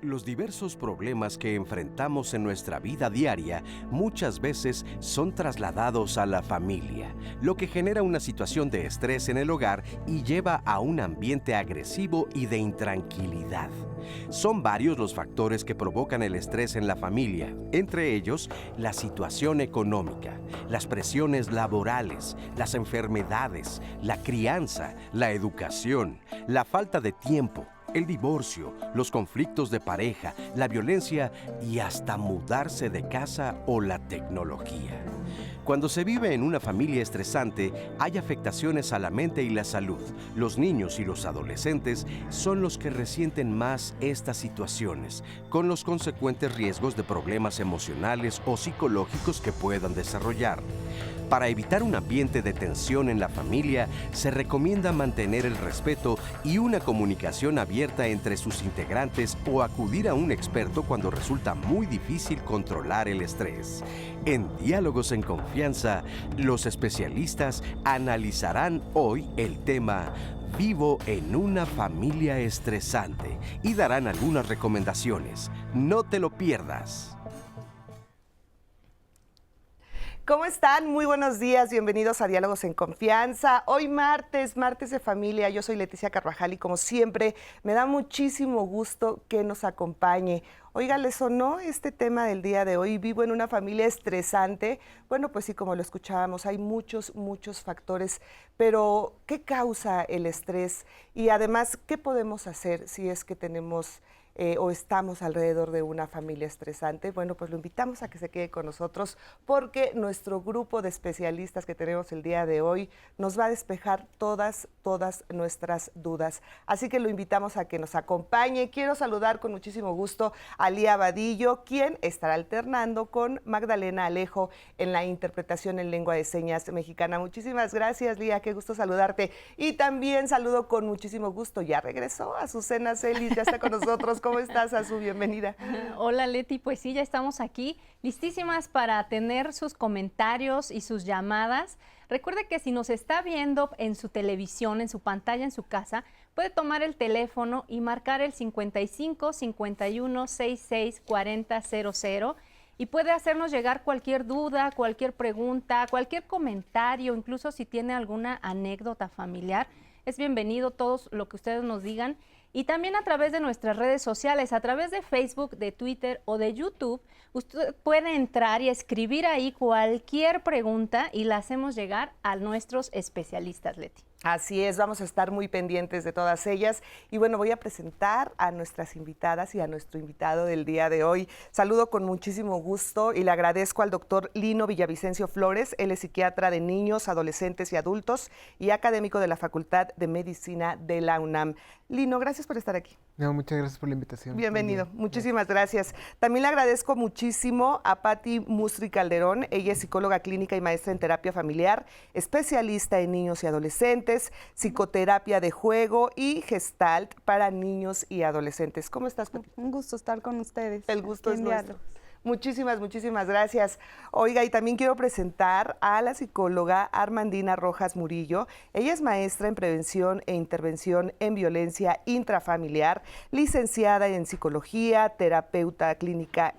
Los diversos problemas que enfrentamos en nuestra vida diaria muchas veces son trasladados a la familia, lo que genera una situación de estrés en el hogar y lleva a un ambiente agresivo y de intranquilidad. Son varios los factores que provocan el estrés en la familia, entre ellos la situación económica, las presiones laborales, las enfermedades, la crianza, la educación, la falta de tiempo, el divorcio, los conflictos de pareja, la violencia y hasta mudarse de casa o la tecnología. Cuando se vive en una familia estresante, hay afectaciones a la mente y la salud. Los niños y los adolescentes son los que resienten más estas situaciones, con los consecuentes riesgos de problemas emocionales o psicológicos que puedan desarrollar. Para evitar un ambiente de tensión en la familia, se recomienda mantener el respeto y una comunicación abierta entre sus integrantes o acudir a un experto cuando resulta muy difícil controlar el estrés. En Diálogos en Confianza, los especialistas analizarán hoy el tema Vivo en una familia estresante y darán algunas recomendaciones. No te lo pierdas. ¿Cómo están? Muy buenos días, bienvenidos a Diálogos en Confianza. Hoy martes de familia, yo soy Leticia Carvajal y como siempre me da muchísimo gusto que nos acompañe. Oiga, ¿les sonó este tema del día de hoy? Vivo en una familia estresante. Bueno, pues sí, como lo escuchábamos, hay muchos factores, pero ¿qué causa el estrés? Y además, ¿qué podemos hacer si es que tenemos o estamos alrededor de una familia estresante? Bueno, pues lo invitamos a que se quede con nosotros porque nuestro grupo de especialistas que tenemos el día de hoy nos va a despejar todas nuestras dudas. Así que lo invitamos a que nos acompañe. Quiero saludar con muchísimo gusto a Lía Vadillo, quien estará alternando con Magdalena Alejo en la interpretación en lengua de señas mexicana. Muchísimas gracias, Lía, qué gusto saludarte. Y también saludo con muchísimo gusto, ya regresó Azucena Celis, ya está con nosotros. ¿Cómo estás, Azu? Bienvenida. Hola, Leti. Pues sí, ya estamos aquí, listísimas para tener sus comentarios y sus llamadas. Recuerde que si nos está viendo en su televisión, en su pantalla, en su casa, puede tomar el teléfono y marcar el 55 51 66 40 00 y puede hacernos llegar cualquier duda, cualquier pregunta, cualquier comentario, incluso si tiene alguna anécdota familiar. Es bienvenido todo lo que ustedes nos digan. Y también a través de nuestras redes sociales, a través de Facebook, de Twitter o de YouTube, usted puede entrar y escribir ahí cualquier pregunta y la hacemos llegar a nuestros especialistas, Leti. Así es, vamos a estar muy pendientes de todas ellas. Y bueno, voy a presentar a nuestras invitadas y a nuestro invitado del día de hoy. Saludo con muchísimo gusto y le agradezco al doctor Lino Villavicencio Flores. Él es psiquiatra de niños, adolescentes y adultos y académico de la Facultad de Medicina de la UNAM. Lino, gracias por estar aquí. No, muchas gracias por la invitación. Bienvenido, muchísimas gracias. También le agradezco muchísimo a Patti Mustri Calderón. Ella es psicóloga clínica y maestra en terapia familiar, especialista en niños y adolescentes, psicoterapia de juego y gestalt para niños y adolescentes. ¿Cómo estás, Patti? Un gusto estar con ustedes. El gusto es nuestro. Muchísimas gracias. Oiga, y también quiero presentar a la psicóloga Armandina Rojas Murillo. Ella es maestra en prevención e intervención en violencia intrafamiliar, licenciada en psicología, terapeuta clínica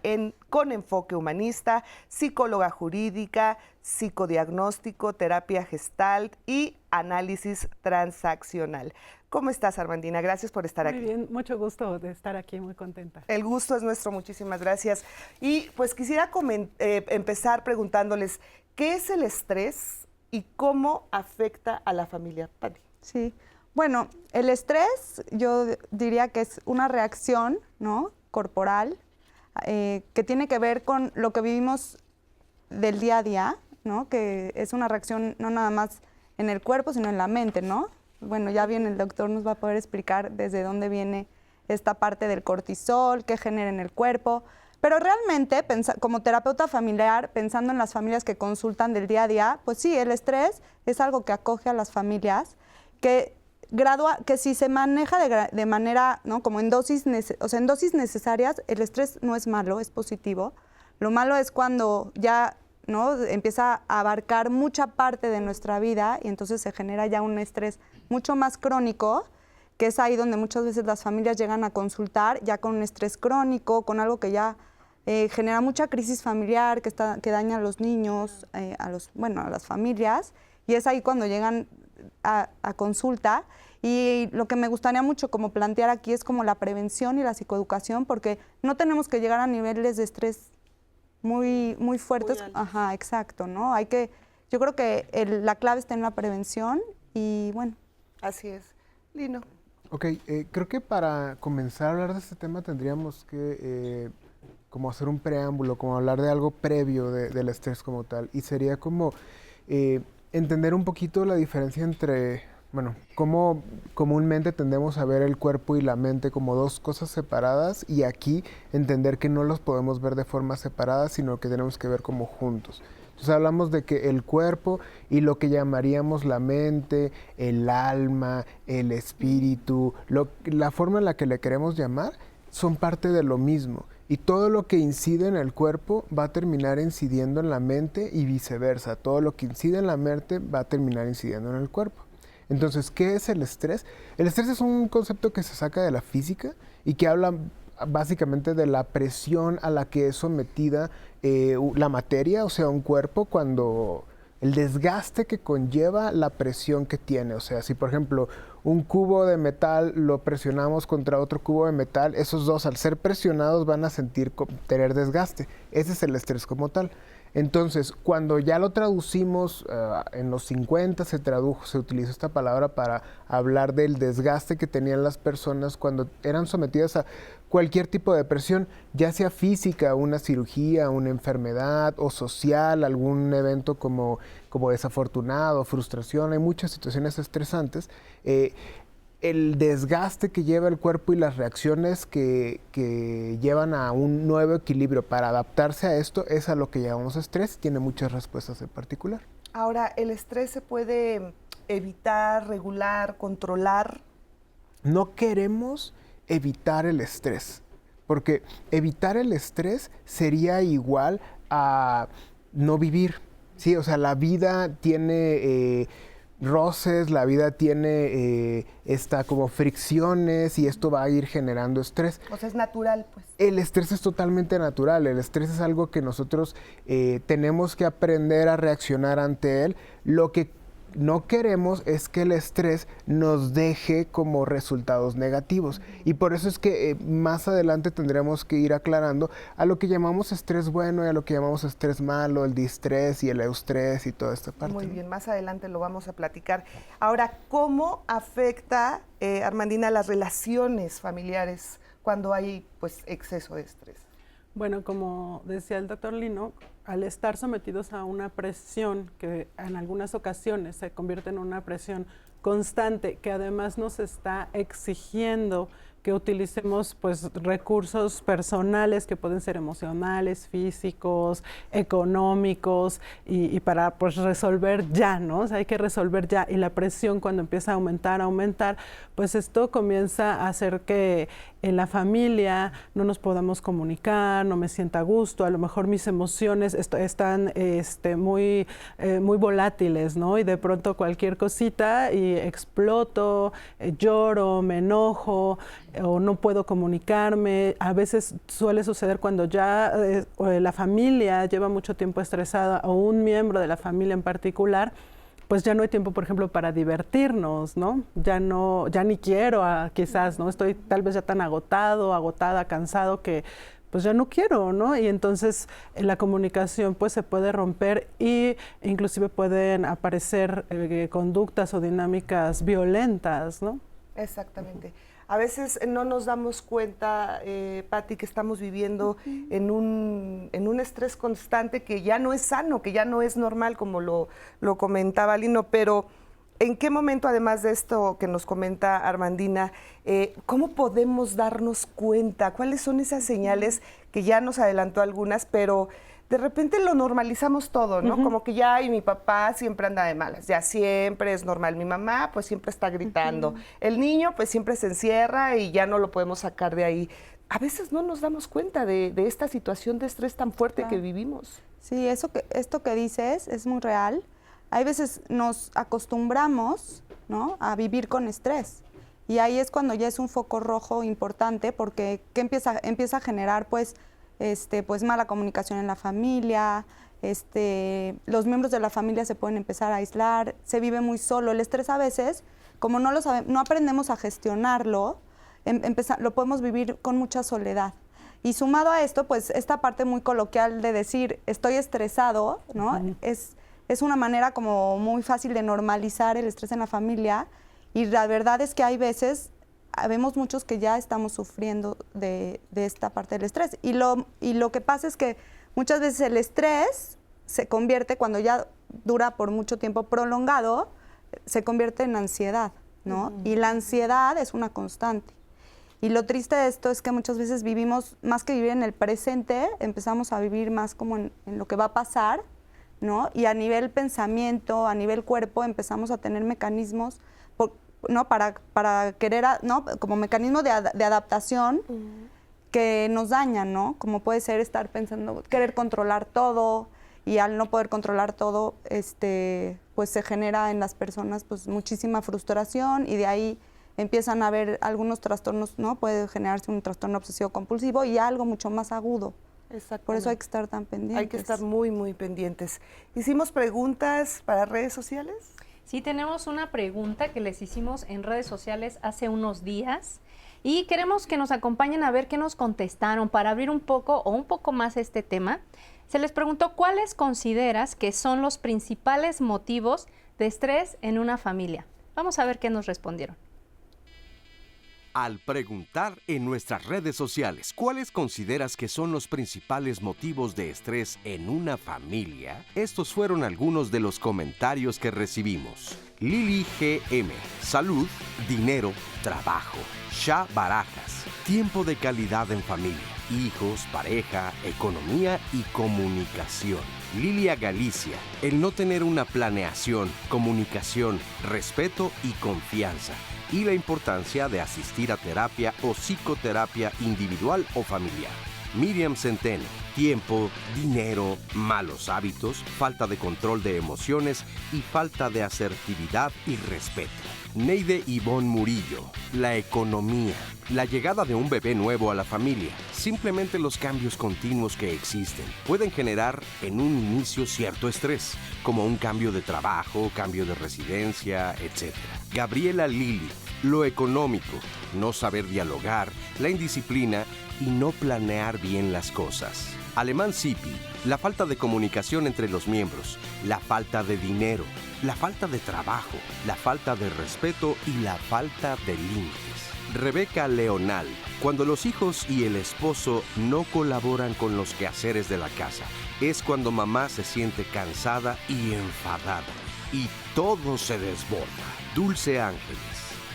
con enfoque humanista, psicóloga jurídica, psicodiagnóstico, terapia gestalt y análisis transaccional. ¿Cómo estás, Armandina? Gracias por estar aquí. Muy bien, mucho gusto de estar aquí, muy contenta. El gusto es nuestro, muchísimas gracias. Y pues quisiera empezar preguntándoles, ¿qué es el estrés y cómo afecta a la familia? Patti. Sí, bueno, el estrés yo diría que es una reacción, ¿no?, corporal, que tiene que ver con lo que vivimos del día a día, ¿no?, que es una reacción no nada más en el cuerpo, sino en la mente, ¿no? Bueno, ya bien el doctor nos va a poder explicar desde dónde viene esta parte del cortisol, qué genera en el cuerpo, pero realmente, como terapeuta familiar, pensando en las familias que consultan del día a día, pues sí, el estrés es algo que acoge a las familias, que si se maneja de manera, ¿no?, como en dosis necesarias, el estrés no es malo, es positivo. Lo malo es cuando ya, ¿no?, empieza a abarcar mucha parte de nuestra vida y entonces se genera ya un estrés mucho más crónico que es ahí donde muchas veces las familias llegan a consultar ya con un estrés crónico, con algo que ya genera mucha crisis familiar, que daña a los niños, a las familias, y es ahí cuando llegan a consulta. Y lo que me gustaría mucho como plantear aquí es como la prevención y la psicoeducación, porque no tenemos que llegar a niveles de estrés muy fuertes. Ajá, exacto, ¿no? Yo creo que la clave está en la prevención y bueno. Así es. Lino. Ok, creo que para comenzar a hablar de este tema tendríamos que como hacer un preámbulo, como hablar de algo previo del estrés como tal. Y sería como entender un poquito la diferencia entre, cómo comúnmente tendemos a ver el cuerpo y la mente como dos cosas separadas, y aquí entender que no los podemos ver de forma separada, sino que tenemos que ver como juntos. Entonces hablamos de que el cuerpo y lo que llamaríamos la mente, el alma, el espíritu, la forma en la que le queremos llamar, son parte de lo mismo. Y todo lo que incide en el cuerpo va a terminar incidiendo en la mente y viceversa. Todo lo que incide en la mente va a terminar incidiendo en el cuerpo. Entonces, ¿qué es el estrés? El estrés es un concepto que se saca de la física y que habla básicamente de la presión a la que es sometida la materia, o sea, un cuerpo, cuando el desgaste que conlleva la presión que tiene. O sea, si por ejemplo un cubo de metal lo presionamos contra otro cubo de metal, esos dos al ser presionados van a tener desgaste. Ese es el estrés como tal. Entonces, cuando ya lo traducimos, en los 50 se utilizó esta palabra para hablar del desgaste que tenían las personas cuando eran sometidas a cualquier tipo de presión, ya sea física, una cirugía, una enfermedad, o social, algún evento como desafortunado, frustración. Hay muchas situaciones estresantes. El desgaste que lleva el cuerpo y las reacciones que llevan a un nuevo equilibrio para adaptarse a esto es a lo que llamamos estrés. Tiene muchas respuestas en particular. Ahora, ¿el estrés se puede evitar, regular, controlar? No queremos evitar el estrés, porque evitar el estrés sería igual a no vivir, ¿sí? O sea, la vida tiene roces, la vida tiene como fricciones, y esto va a ir generando estrés. O sea, es natural, pues. El estrés es totalmente natural. El estrés es algo que nosotros tenemos que aprender a reaccionar ante él. Lo que no queremos es que el estrés nos deje como resultados negativos, y por eso es que más adelante tendremos que ir aclarando a lo que llamamos estrés bueno y a lo que llamamos estrés malo, el distrés y el eustrés y toda esta parte. Muy bien, más adelante lo vamos a platicar. Ahora, ¿cómo afecta, Armandina, las relaciones familiares cuando hay pues exceso de estrés? Bueno, como decía el doctor Lino, al estar sometidos a una presión que en algunas ocasiones se convierte en una presión constante, que además nos está exigiendo que utilicemos pues recursos personales que pueden ser emocionales, físicos, económicos, y para pues resolver ya, ¿no? O sea, hay que resolver ya, y la presión cuando empieza a aumentar, pues esto comienza a hacer que en la familia no nos podamos comunicar, no me sienta a gusto, a lo mejor mis emociones están muy volátiles, ¿no? Y de pronto cualquier cosita y exploto, lloro, me enojo, o no puedo comunicarme. A veces suele suceder cuando ya la familia lleva mucho tiempo estresada, o un miembro de la familia en particular, pues ya no hay tiempo, por ejemplo, para divertirnos, ¿no? Ya ni quiero, quizás, ¿no? Estoy tal vez ya tan agotada, cansado, que pues ya no quiero, ¿no? Y entonces la comunicación pues se puede romper, y inclusive pueden aparecer conductas o dinámicas violentas, ¿no? Exactamente. A veces no nos damos cuenta, Pati, que estamos viviendo en un estrés constante que ya no es sano, que ya no es normal, como lo comentaba Lino. Pero ¿en qué momento, además de esto que nos comenta Armandina, cómo podemos darnos cuenta? ¿Cuáles son esas señales que ya nos adelantó algunas, pero de repente lo normalizamos todo, ¿no? Como que ya, y mi papá siempre anda de malas, ya siempre es normal. Mi mamá pues siempre está gritando. El niño pues siempre se encierra y ya no lo podemos sacar de ahí. A veces no nos damos cuenta de esta situación de estrés tan fuerte que vivimos. Sí, esto que dices es muy real. Hay veces nos acostumbramos, ¿no?, a vivir con estrés. Y ahí es cuando ya es un foco rojo importante, porque ¿qué empieza a generar? Pues mala comunicación en la familia, los miembros de la familia se pueden empezar a aislar, se vive muy solo. El estrés a veces, como no aprendemos a gestionarlo, lo podemos vivir con mucha soledad. Y sumado a esto, pues esta parte muy coloquial de decir estoy estresado, ¿no? Es una manera como muy fácil de normalizar el estrés en la familia, y la verdad es que hay veces, vemos muchos que ya estamos sufriendo de esta parte del estrés. Y lo que pasa es que muchas veces el estrés se convierte, cuando ya dura por mucho tiempo prolongado, se convierte en ansiedad, ¿no? Y la ansiedad es una constante. Y lo triste de esto es que muchas veces vivimos, más que vivir en el presente, empezamos a vivir más como en lo que va a pasar, ¿no? Y a nivel pensamiento, a nivel cuerpo, empezamos a tener mecanismos, ¿no? Para querer, ¿no? Como mecanismo de adaptación que nos dañan, ¿no? Como puede ser estar pensando, querer controlar todo, y al no poder controlar todo, pues se genera en las personas pues muchísima frustración, y de ahí empiezan a haber algunos trastornos, ¿no? Puede generarse un trastorno obsesivo compulsivo y algo mucho más agudo. Por eso hay que estar tan pendientes. Hay que estar muy, muy pendientes. ¿Hicimos preguntas para redes sociales? Sí, tenemos una pregunta que les hicimos en redes sociales hace unos días y queremos que nos acompañen a ver qué nos contestaron para abrir un poco más este tema. Se les preguntó cuáles consideras que son los principales motivos de estrés en una familia. Vamos a ver qué nos respondieron. Al preguntar en nuestras redes sociales cuáles consideras que son los principales motivos de estrés en una familia, estos fueron algunos de los comentarios que recibimos. Lili GM, salud, dinero, trabajo. Sha Barajas, tiempo de calidad en familia, hijos, pareja, economía y comunicación. Lilia Galicia, el no tener una planeación, comunicación, respeto y confianza. Y la importancia de asistir a terapia o psicoterapia individual o familiar. Miriam Centeno, tiempo, dinero, malos hábitos, falta de control de emociones y falta de asertividad y respeto. Neide Ivonne Murillo, la economía, la llegada de un bebé nuevo a la familia, simplemente los cambios continuos que existen pueden generar en un inicio cierto estrés, como un cambio de trabajo, cambio de residencia, etc. Gabriela Lili, lo económico, no saber dialogar, la indisciplina y no planear bien las cosas. Alemán Zipi, la falta de comunicación entre los miembros, la falta de dinero, la falta de trabajo, la falta de respeto y la falta de límites. Rebeca Leonal, cuando los hijos y el esposo no colaboran con los quehaceres de la casa, es cuando mamá se siente cansada y enfadada y todo se desborda. Dulce Ángeles,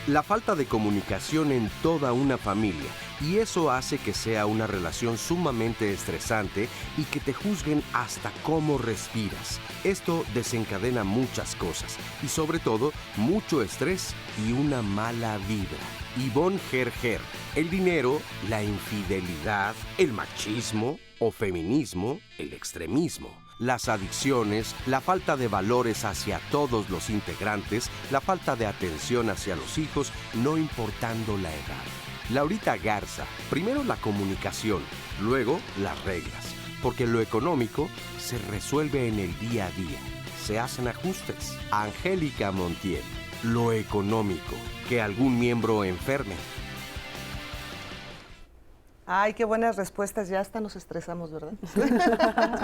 la falta de comunicación en toda una familia, y eso hace que sea una relación sumamente estresante y que te juzguen hasta cómo respiras. Esto desencadena muchas cosas y sobre todo mucho estrés y una mala vibra. Ivonne Gerger, el dinero, la infidelidad, el machismo o feminismo, el extremismo. Las adicciones, la falta de valores hacia todos los integrantes, la falta de atención hacia los hijos, no importando la edad. Laurita Garza, primero la comunicación, luego las reglas, porque lo económico se resuelve en el día a día, se hacen ajustes. Angélica Montiel, lo económico, que algún miembro enferme. Ay, qué buenas respuestas, ya hasta nos estresamos, ¿verdad?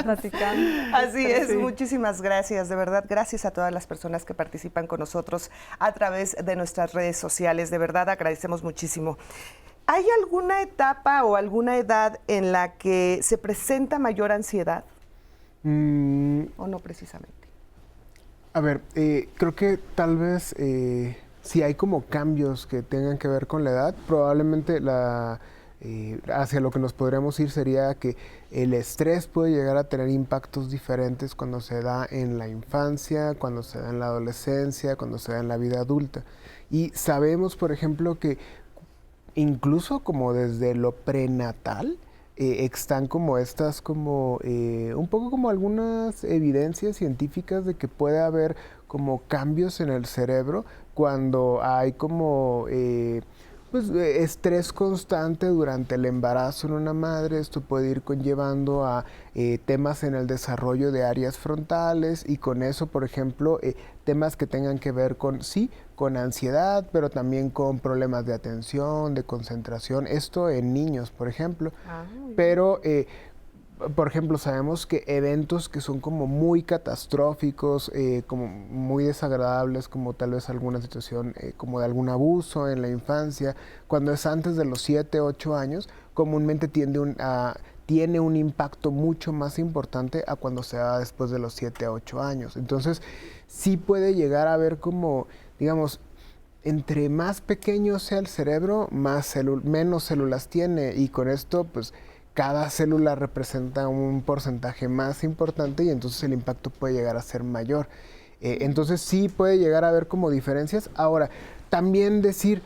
Platicando. Así es, Sí. Muchísimas gracias, de verdad, gracias a todas las personas que participan con nosotros a través de nuestras redes sociales, de verdad agradecemos muchísimo. ¿Hay alguna etapa o alguna edad en la que se presenta mayor ansiedad o no precisamente? A ver, creo que tal vez si hay como cambios que tengan que ver con la edad, probablemente hacia lo que nos podríamos ir sería que el estrés puede llegar a tener impactos diferentes cuando se da en la infancia, cuando se da en la adolescencia, cuando se da en la vida adulta. Y sabemos, por ejemplo, que incluso como desde lo prenatal, están como estas, como un poco como algunas evidencias científicas de que puede haber como cambios en el cerebro cuando hay como estrés constante durante el embarazo en una madre. Esto puede ir conllevando a temas en el desarrollo de áreas frontales y con eso, por ejemplo, temas que tengan que ver con, sí, con ansiedad, pero también con problemas de atención, de concentración. Esto en niños, por ejemplo. Pero por ejemplo, sabemos que eventos que son como muy catastróficos, como muy desagradables, como tal vez alguna situación como de algún abuso en la infancia, cuando es antes de los 7, 8 años, comúnmente tiene un impacto mucho más importante a cuando se da después de los 7 a 8 años. Entonces, sí puede llegar a haber como, digamos, entre más pequeño sea el cerebro, menos células tiene, y con esto, pues, cada célula representa un porcentaje más importante y entonces el impacto puede llegar a ser mayor. Entonces sí puede llegar a haber como diferencias. Ahora, también decir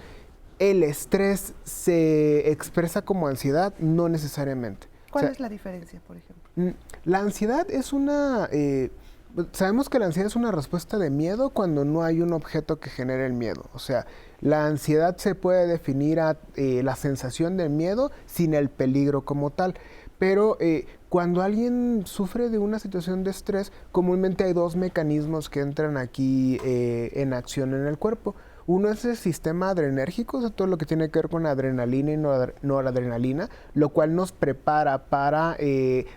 el estrés se expresa como ansiedad, no necesariamente. ¿Cuál es la diferencia, por ejemplo? La ansiedad es sabemos que la ansiedad es una respuesta de miedo cuando no hay un objeto que genere el miedo. O sea, la ansiedad se puede definir a la sensación del miedo sin el peligro como tal. Pero cuando alguien sufre de una situación de estrés, comúnmente hay dos mecanismos que entran aquí en acción en el cuerpo. Uno es el sistema adrenérgico, o sea, todo lo que tiene que ver con adrenalina y noradrenalina, lo cual nos prepara para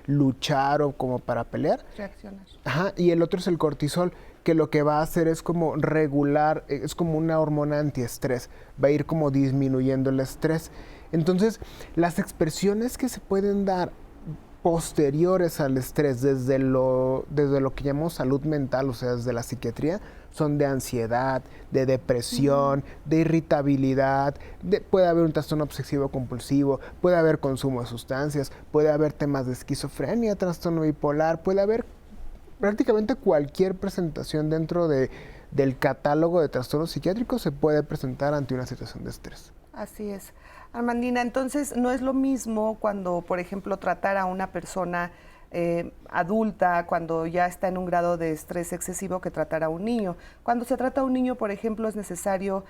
luchar o como para pelear. Reaccionar. Ajá, y el otro es el cortisol, que lo que va a hacer es como regular, es como una hormona antiestrés, va a ir como disminuyendo el estrés. Entonces, las expresiones que se pueden dar posteriores al estrés desde lo que llamamos salud mental, o sea, desde la psiquiatría, son de ansiedad, de depresión, de irritabilidad, puede haber un trastorno obsesivo compulsivo, puede haber consumo de sustancias, puede haber temas de esquizofrenia, trastorno bipolar, puede haber prácticamente cualquier presentación dentro del catálogo de trastornos psiquiátricos se puede presentar ante una situación de estrés. Así es. Armandina, entonces no es lo mismo cuando, por ejemplo, tratar a una persona adulta, cuando ya está en un grado de estrés excesivo, que tratar a un niño. Cuando se trata a un niño, por ejemplo, es necesario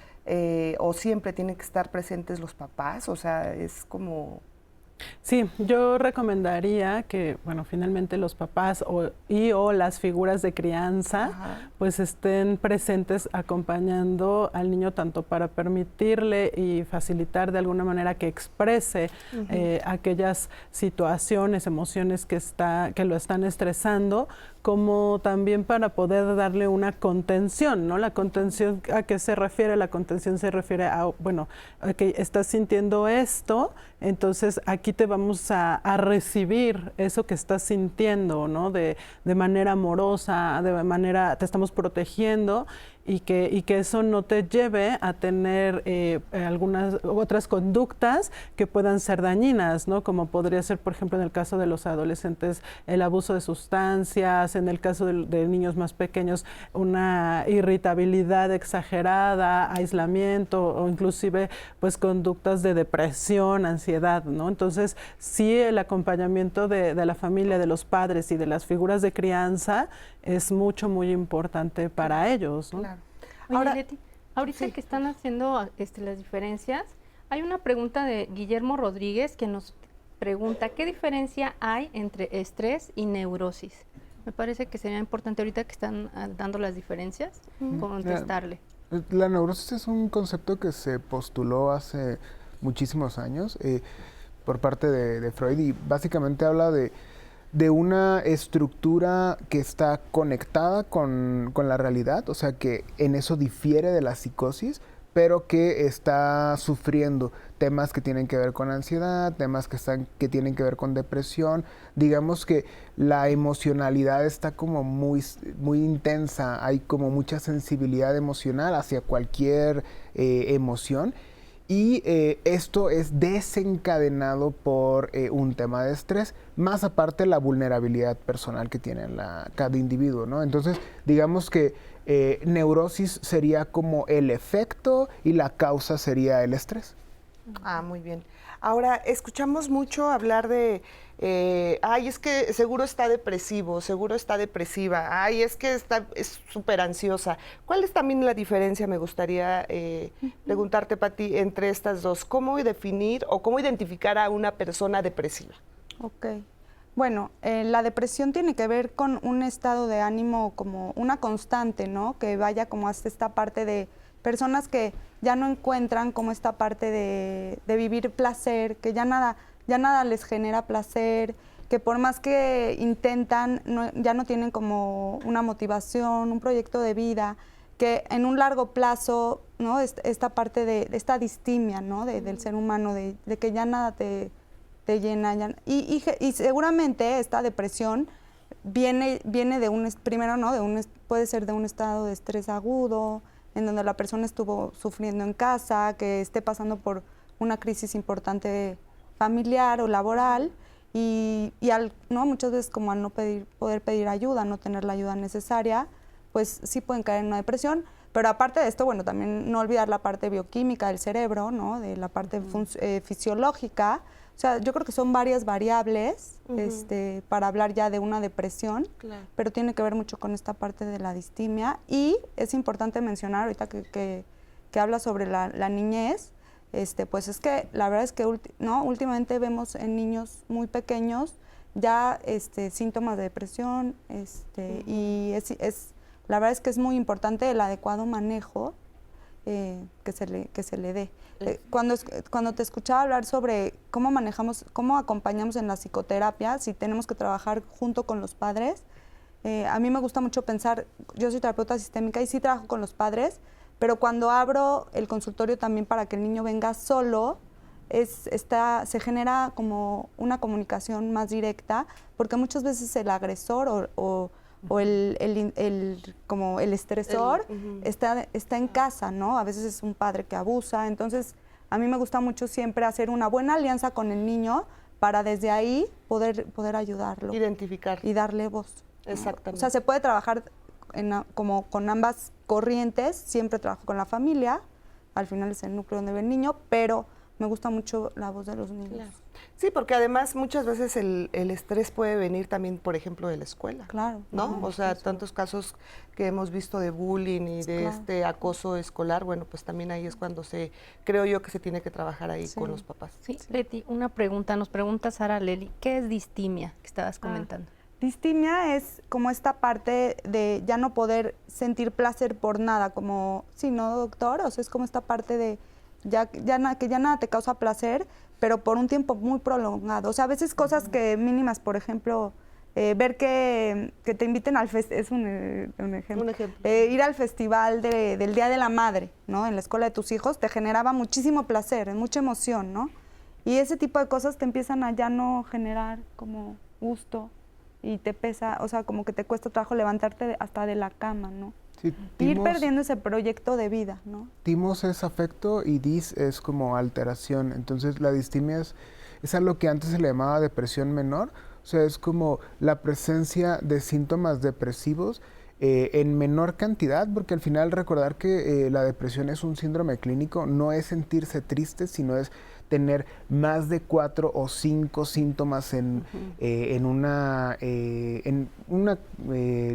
o siempre tienen que estar presentes los papás, o sea, es como... Sí, yo recomendaría que, bueno, finalmente los papás o las figuras de crianza, pues estén presentes acompañando al niño tanto para permitirle y facilitar de alguna manera que exprese aquellas situaciones, emociones que lo están estresando, como también para poder darle una contención, ¿no? La contención, ¿a qué se refiere? La contención se refiere a, bueno, a que estás sintiendo esto, entonces aquí te vamos a recibir eso que estás sintiendo, ¿no? De manera amorosa, te estamos protegiendo y que eso no te lleve a tener algunas otras conductas que puedan ser dañinas, ¿no? Como podría ser, por ejemplo, en el caso de los adolescentes, el abuso de sustancias, en el caso de niños más pequeños, una irritabilidad exagerada, aislamiento o inclusive pues conductas de depresión, ansiedad, ¿no? Entonces, sí, el acompañamiento de la familia, de los padres y de las figuras de crianza es muy importante para ellos, ¿no? Claro. Oye, Ahora, Leti, ahorita sí. que están haciendo las diferencias, hay una pregunta de Guillermo Rodríguez que nos pregunta, ¿qué diferencia hay entre estrés y neurosis? Me parece que sería importante ahorita que están dando las diferencias, contestarle. La neurosis es un concepto que se postuló hace muchísimos años por parte de Freud y básicamente habla de una estructura que está conectada con la realidad, o sea que en eso difiere de la psicosis, pero que está sufriendo temas que tienen que ver con ansiedad, temas que tienen que ver con depresión. Digamos que la emocionalidad está como muy intensa, hay como mucha sensibilidad emocional hacia cualquier emoción. Y esto es desencadenado por un tema de estrés, más aparte la vulnerabilidad personal que tiene cada individuo, ¿no? Entonces, digamos que neurosis sería como el efecto y la causa sería el estrés. Ah, muy bien. Ahora, escuchamos mucho hablar de, ay, es que seguro está depresivo, seguro está depresiva, ay, es que es súper ansiosa. ¿Cuál es también la diferencia, me gustaría preguntarte, Pati, entre estas dos? ¿Cómo definir o cómo identificar a una persona depresiva? Ok. Bueno, la depresión tiene que ver con un estado de ánimo como una constante, ¿no? Que vaya como hasta esta parte de personas que ya no encuentran como esta parte de vivir placer, que ya nada les genera placer, que por más que intentan, ya no tienen como una motivación, un proyecto de vida, que en un largo plazo, ¿no? Esta parte de esta distimia, ¿no? Del ser humano, de que ya nada te llena. Y seguramente esta depresión viene de primero, ¿no? Puede ser de un estado de estrés agudo, en donde la persona estuvo sufriendo en casa, que esté pasando por una crisis importante familiar o laboral, ¿no? Muchas veces como al no poder pedir ayuda, no tener la ayuda necesaria, pues sí pueden caer en una depresión. Pero aparte de esto, bueno, también no olvidar la parte bioquímica del cerebro, ¿no? De la parte fisiológica. O sea, yo creo que son varias variables para hablar ya de una depresión, pero tiene que ver mucho con esta parte de la distimia. Y es importante mencionar, ahorita que habla sobre la niñez, pues es que la verdad es que últimamente vemos en niños muy pequeños ya síntomas de depresión, y la verdad es que es muy importante el adecuado manejo que se le dé. Cuando te escuchaba hablar sobre cómo acompañamos en la psicoterapia, si tenemos que trabajar junto con los padres, a mí me gusta mucho pensar, yo soy terapeuta sistémica y sí trabajo con los padres, pero cuando abro el consultorio también para que el niño venga solo, se genera como una comunicación más directa, porque muchas veces el agresor o como el estresor está en casa, ¿no? A veces es un padre que abusa. Entonces, a mí me gusta mucho siempre hacer una buena alianza con el niño para desde ahí poder ayudarlo. Identificar. Y darle voz, ¿no? Exactamente. O sea, se puede trabajar como con ambas corrientes. Siempre trabajo con la familia. Al final es el núcleo donde ve el niño, pero me gusta mucho la voz de los niños. Claro. Sí, porque además muchas veces el estrés puede venir también, por ejemplo, de la escuela. Claro. ¿No? O sea, tantos casos que hemos visto de bullying y de este acoso escolar, bueno, pues también ahí es cuando creo yo que se tiene que trabajar ahí con los papás. Sí, Leti, una pregunta, nos pregunta Sara Leli, ¿qué es distimia que estabas comentando? Distimia es como esta parte de ya no poder sentir placer por nada, como, sí, ¿no, doctor? O sea, es como esta parte de que ya nada te causa placer, pero por un tiempo muy prolongado. O sea, a veces cosas que mínimas, por ejemplo, ver que te inviten al festival, es un ejemplo. Ir al festival del Día de la Madre, ¿no? En la escuela de tus hijos, te generaba muchísimo placer, mucha emoción, ¿no? Y ese tipo de cosas te empiezan a ya no generar como gusto y te pesa, o sea, como que te cuesta trabajo levantarte hasta de la cama, ¿no? Sí, ir perdiendo ese proyecto de vida, ¿no? Timos es afecto y dis es como alteración. Entonces la distimia es algo que antes se le llamaba depresión menor. O sea, es como la presencia de síntomas depresivos en menor cantidad, porque al final recordar que la depresión es un síndrome clínico, no es sentirse triste, sino es tener más de 4 o 5 síntomas en un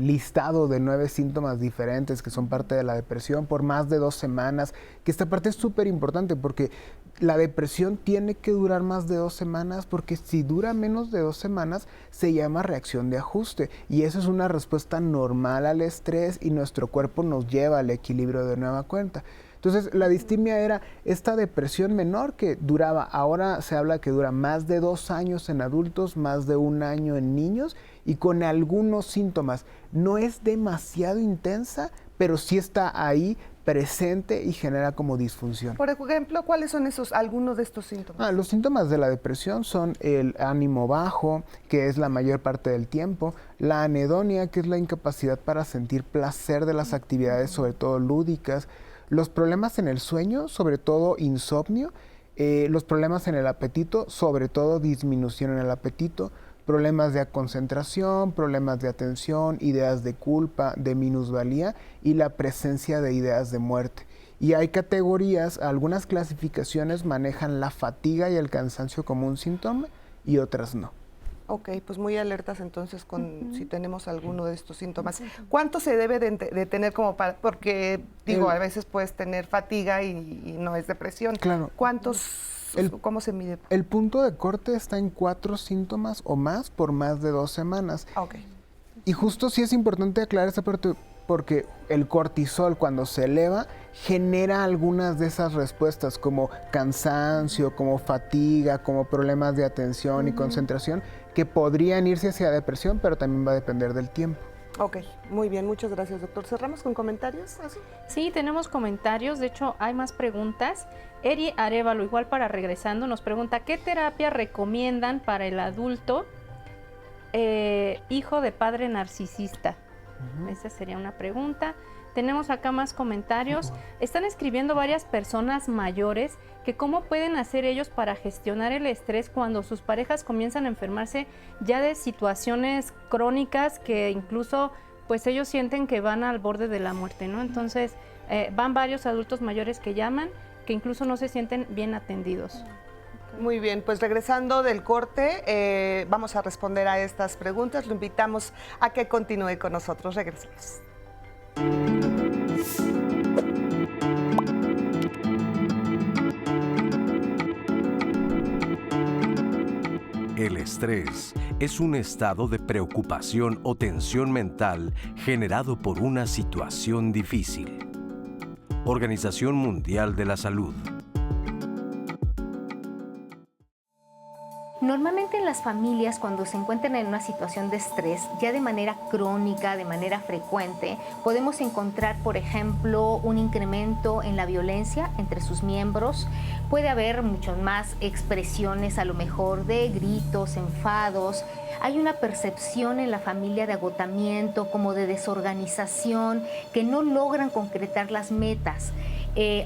listado de 9 síntomas diferentes que son parte de la depresión por más de 2 semanas, que esta parte es súper importante porque la depresión tiene que durar más de 2 semanas, porque si dura menos de 2 semanas se llama reacción de ajuste y eso es una respuesta normal al estrés y nuestro cuerpo nos lleva al equilibrio de nueva cuenta. Entonces, la distimia era esta depresión menor que duraba, ahora se habla que dura más de 2 años en adultos, más de 1 año en niños y con algunos síntomas. No es demasiado intensa, pero sí está ahí presente y genera como disfunción. Por ejemplo, ¿cuáles son algunos de estos síntomas? Los síntomas de la depresión son el ánimo bajo, que es la mayor parte del tiempo, la anedonia, que es la incapacidad para sentir placer de las actividades, sobre todo lúdicas, los problemas en el sueño, sobre todo insomnio, los problemas en el apetito, sobre todo disminución en el apetito, problemas de concentración, problemas de atención, ideas de culpa, de minusvalía y la presencia de ideas de muerte. Y hay categorías, algunas clasificaciones manejan la fatiga y el cansancio como un síntoma y otras no. Ok, pues muy alertas entonces con si tenemos alguno de estos síntomas. ¿Cuánto se debe de tener como para, porque digo, a veces puedes tener fatiga y no es depresión? Claro. ¿Cómo se mide? El punto de corte está en 4 síntomas o más por más de 2 semanas. Ok. Y justo sí es importante aclarar esta parte porque el cortisol cuando se eleva genera algunas de esas respuestas como cansancio, como fatiga, como problemas de atención y concentración que podrían irse hacia depresión, pero también va a depender del tiempo. Ok, muy bien, muchas gracias, doctor. ¿Cerramos con comentarios? ¿Así? Sí, tenemos comentarios, de hecho hay más preguntas. Eri Arevalo, igual para regresando, nos pregunta, ¿qué terapia recomiendan para el adulto hijo de padre narcisista? Esa sería una pregunta. Tenemos acá más comentarios. Están escribiendo varias personas mayores que cómo pueden hacer ellos para gestionar el estrés cuando sus parejas comienzan a enfermarse ya de situaciones crónicas que incluso pues ellos sienten que van al borde de la muerte, ¿no? Entonces van varios adultos mayores que llaman que incluso no se sienten bien atendidos. Muy bien, pues regresando del corte, vamos a responder a estas preguntas. Lo invitamos a que continúe con nosotros. Regresamos. El estrés es un estado de preocupación o tensión mental generado por una situación difícil. Organización Mundial de la Salud. Normalmente en las familias, cuando se encuentran en una situación de estrés, ya de manera crónica, de manera frecuente, podemos encontrar, por ejemplo, un incremento en la violencia entre sus miembros. Puede haber muchas más expresiones, a lo mejor, de gritos, enfados. Hay una percepción en la familia de agotamiento, como de desorganización, que no logran concretar las metas.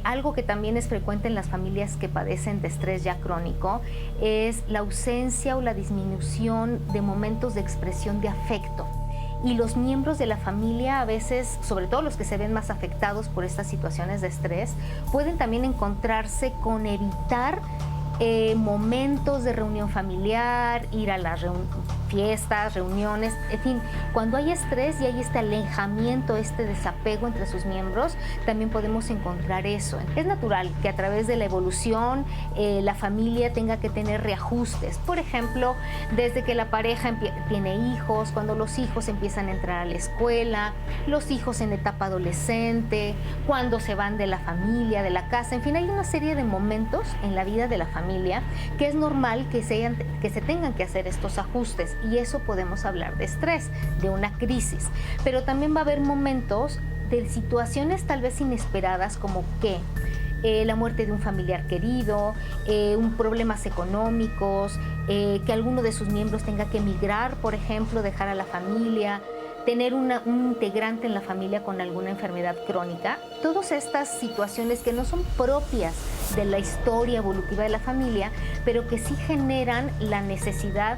Algo que también es frecuente en las familias que padecen de estrés ya crónico es la ausencia o la disminución de momentos de expresión de afecto. Y los miembros de la familia, a veces, sobre todo los que se ven más afectados por estas situaciones de estrés, pueden también encontrarse con evitar momentos de reunión familiar, ir a las fiestas, reuniones, en fin, cuando hay estrés y hay este alejamiento, este desapego entre sus miembros, también podemos encontrar eso. Es natural que a través de la evolución la familia tenga que tener reajustes. Por ejemplo, desde que la pareja tiene hijos, cuando los hijos empiezan a entrar a la escuela, los hijos en etapa adolescente, cuando se van de la familia, de la casa, en fin, hay una serie de momentos en la vida de la familia que es normal que se tengan que hacer estos ajustes, y eso podemos hablar de estrés, de una crisis. Pero también va a haber momentos de situaciones tal vez inesperadas, como que la muerte de un familiar querido, problemas económicos, que alguno de sus miembros tenga que emigrar, por ejemplo, dejar a la familia, tener un integrante en la familia con alguna enfermedad crónica. Todas estas situaciones que no son propias de la historia evolutiva de la familia, pero que sí generan la necesidad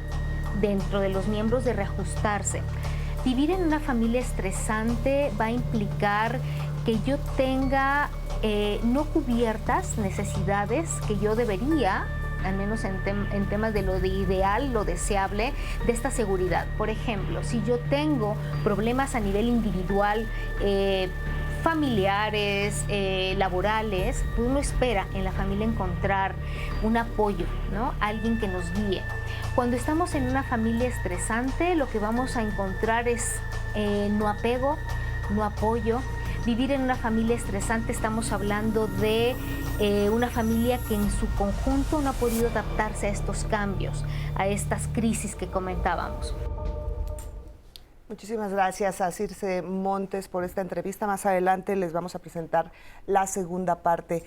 dentro de los miembros de reajustarse. Vivir en una familia estresante va a implicar que yo tenga no cubiertas necesidades que yo debería, al menos en temas de lo de ideal, lo deseable, de esta seguridad. Por ejemplo, si yo tengo problemas a nivel individual, familiares, laborales, pues uno espera en la familia encontrar un apoyo, ¿no? Alguien que nos guíe. Cuando estamos en una familia estresante, lo que vamos a encontrar es no apego, no apoyo. Vivir en una familia estresante, estamos hablando de una familia que en su conjunto no ha podido adaptarse a estos cambios, a estas crisis que comentábamos. Muchísimas gracias a Circe Montes por esta entrevista. Más adelante les vamos a presentar la segunda parte.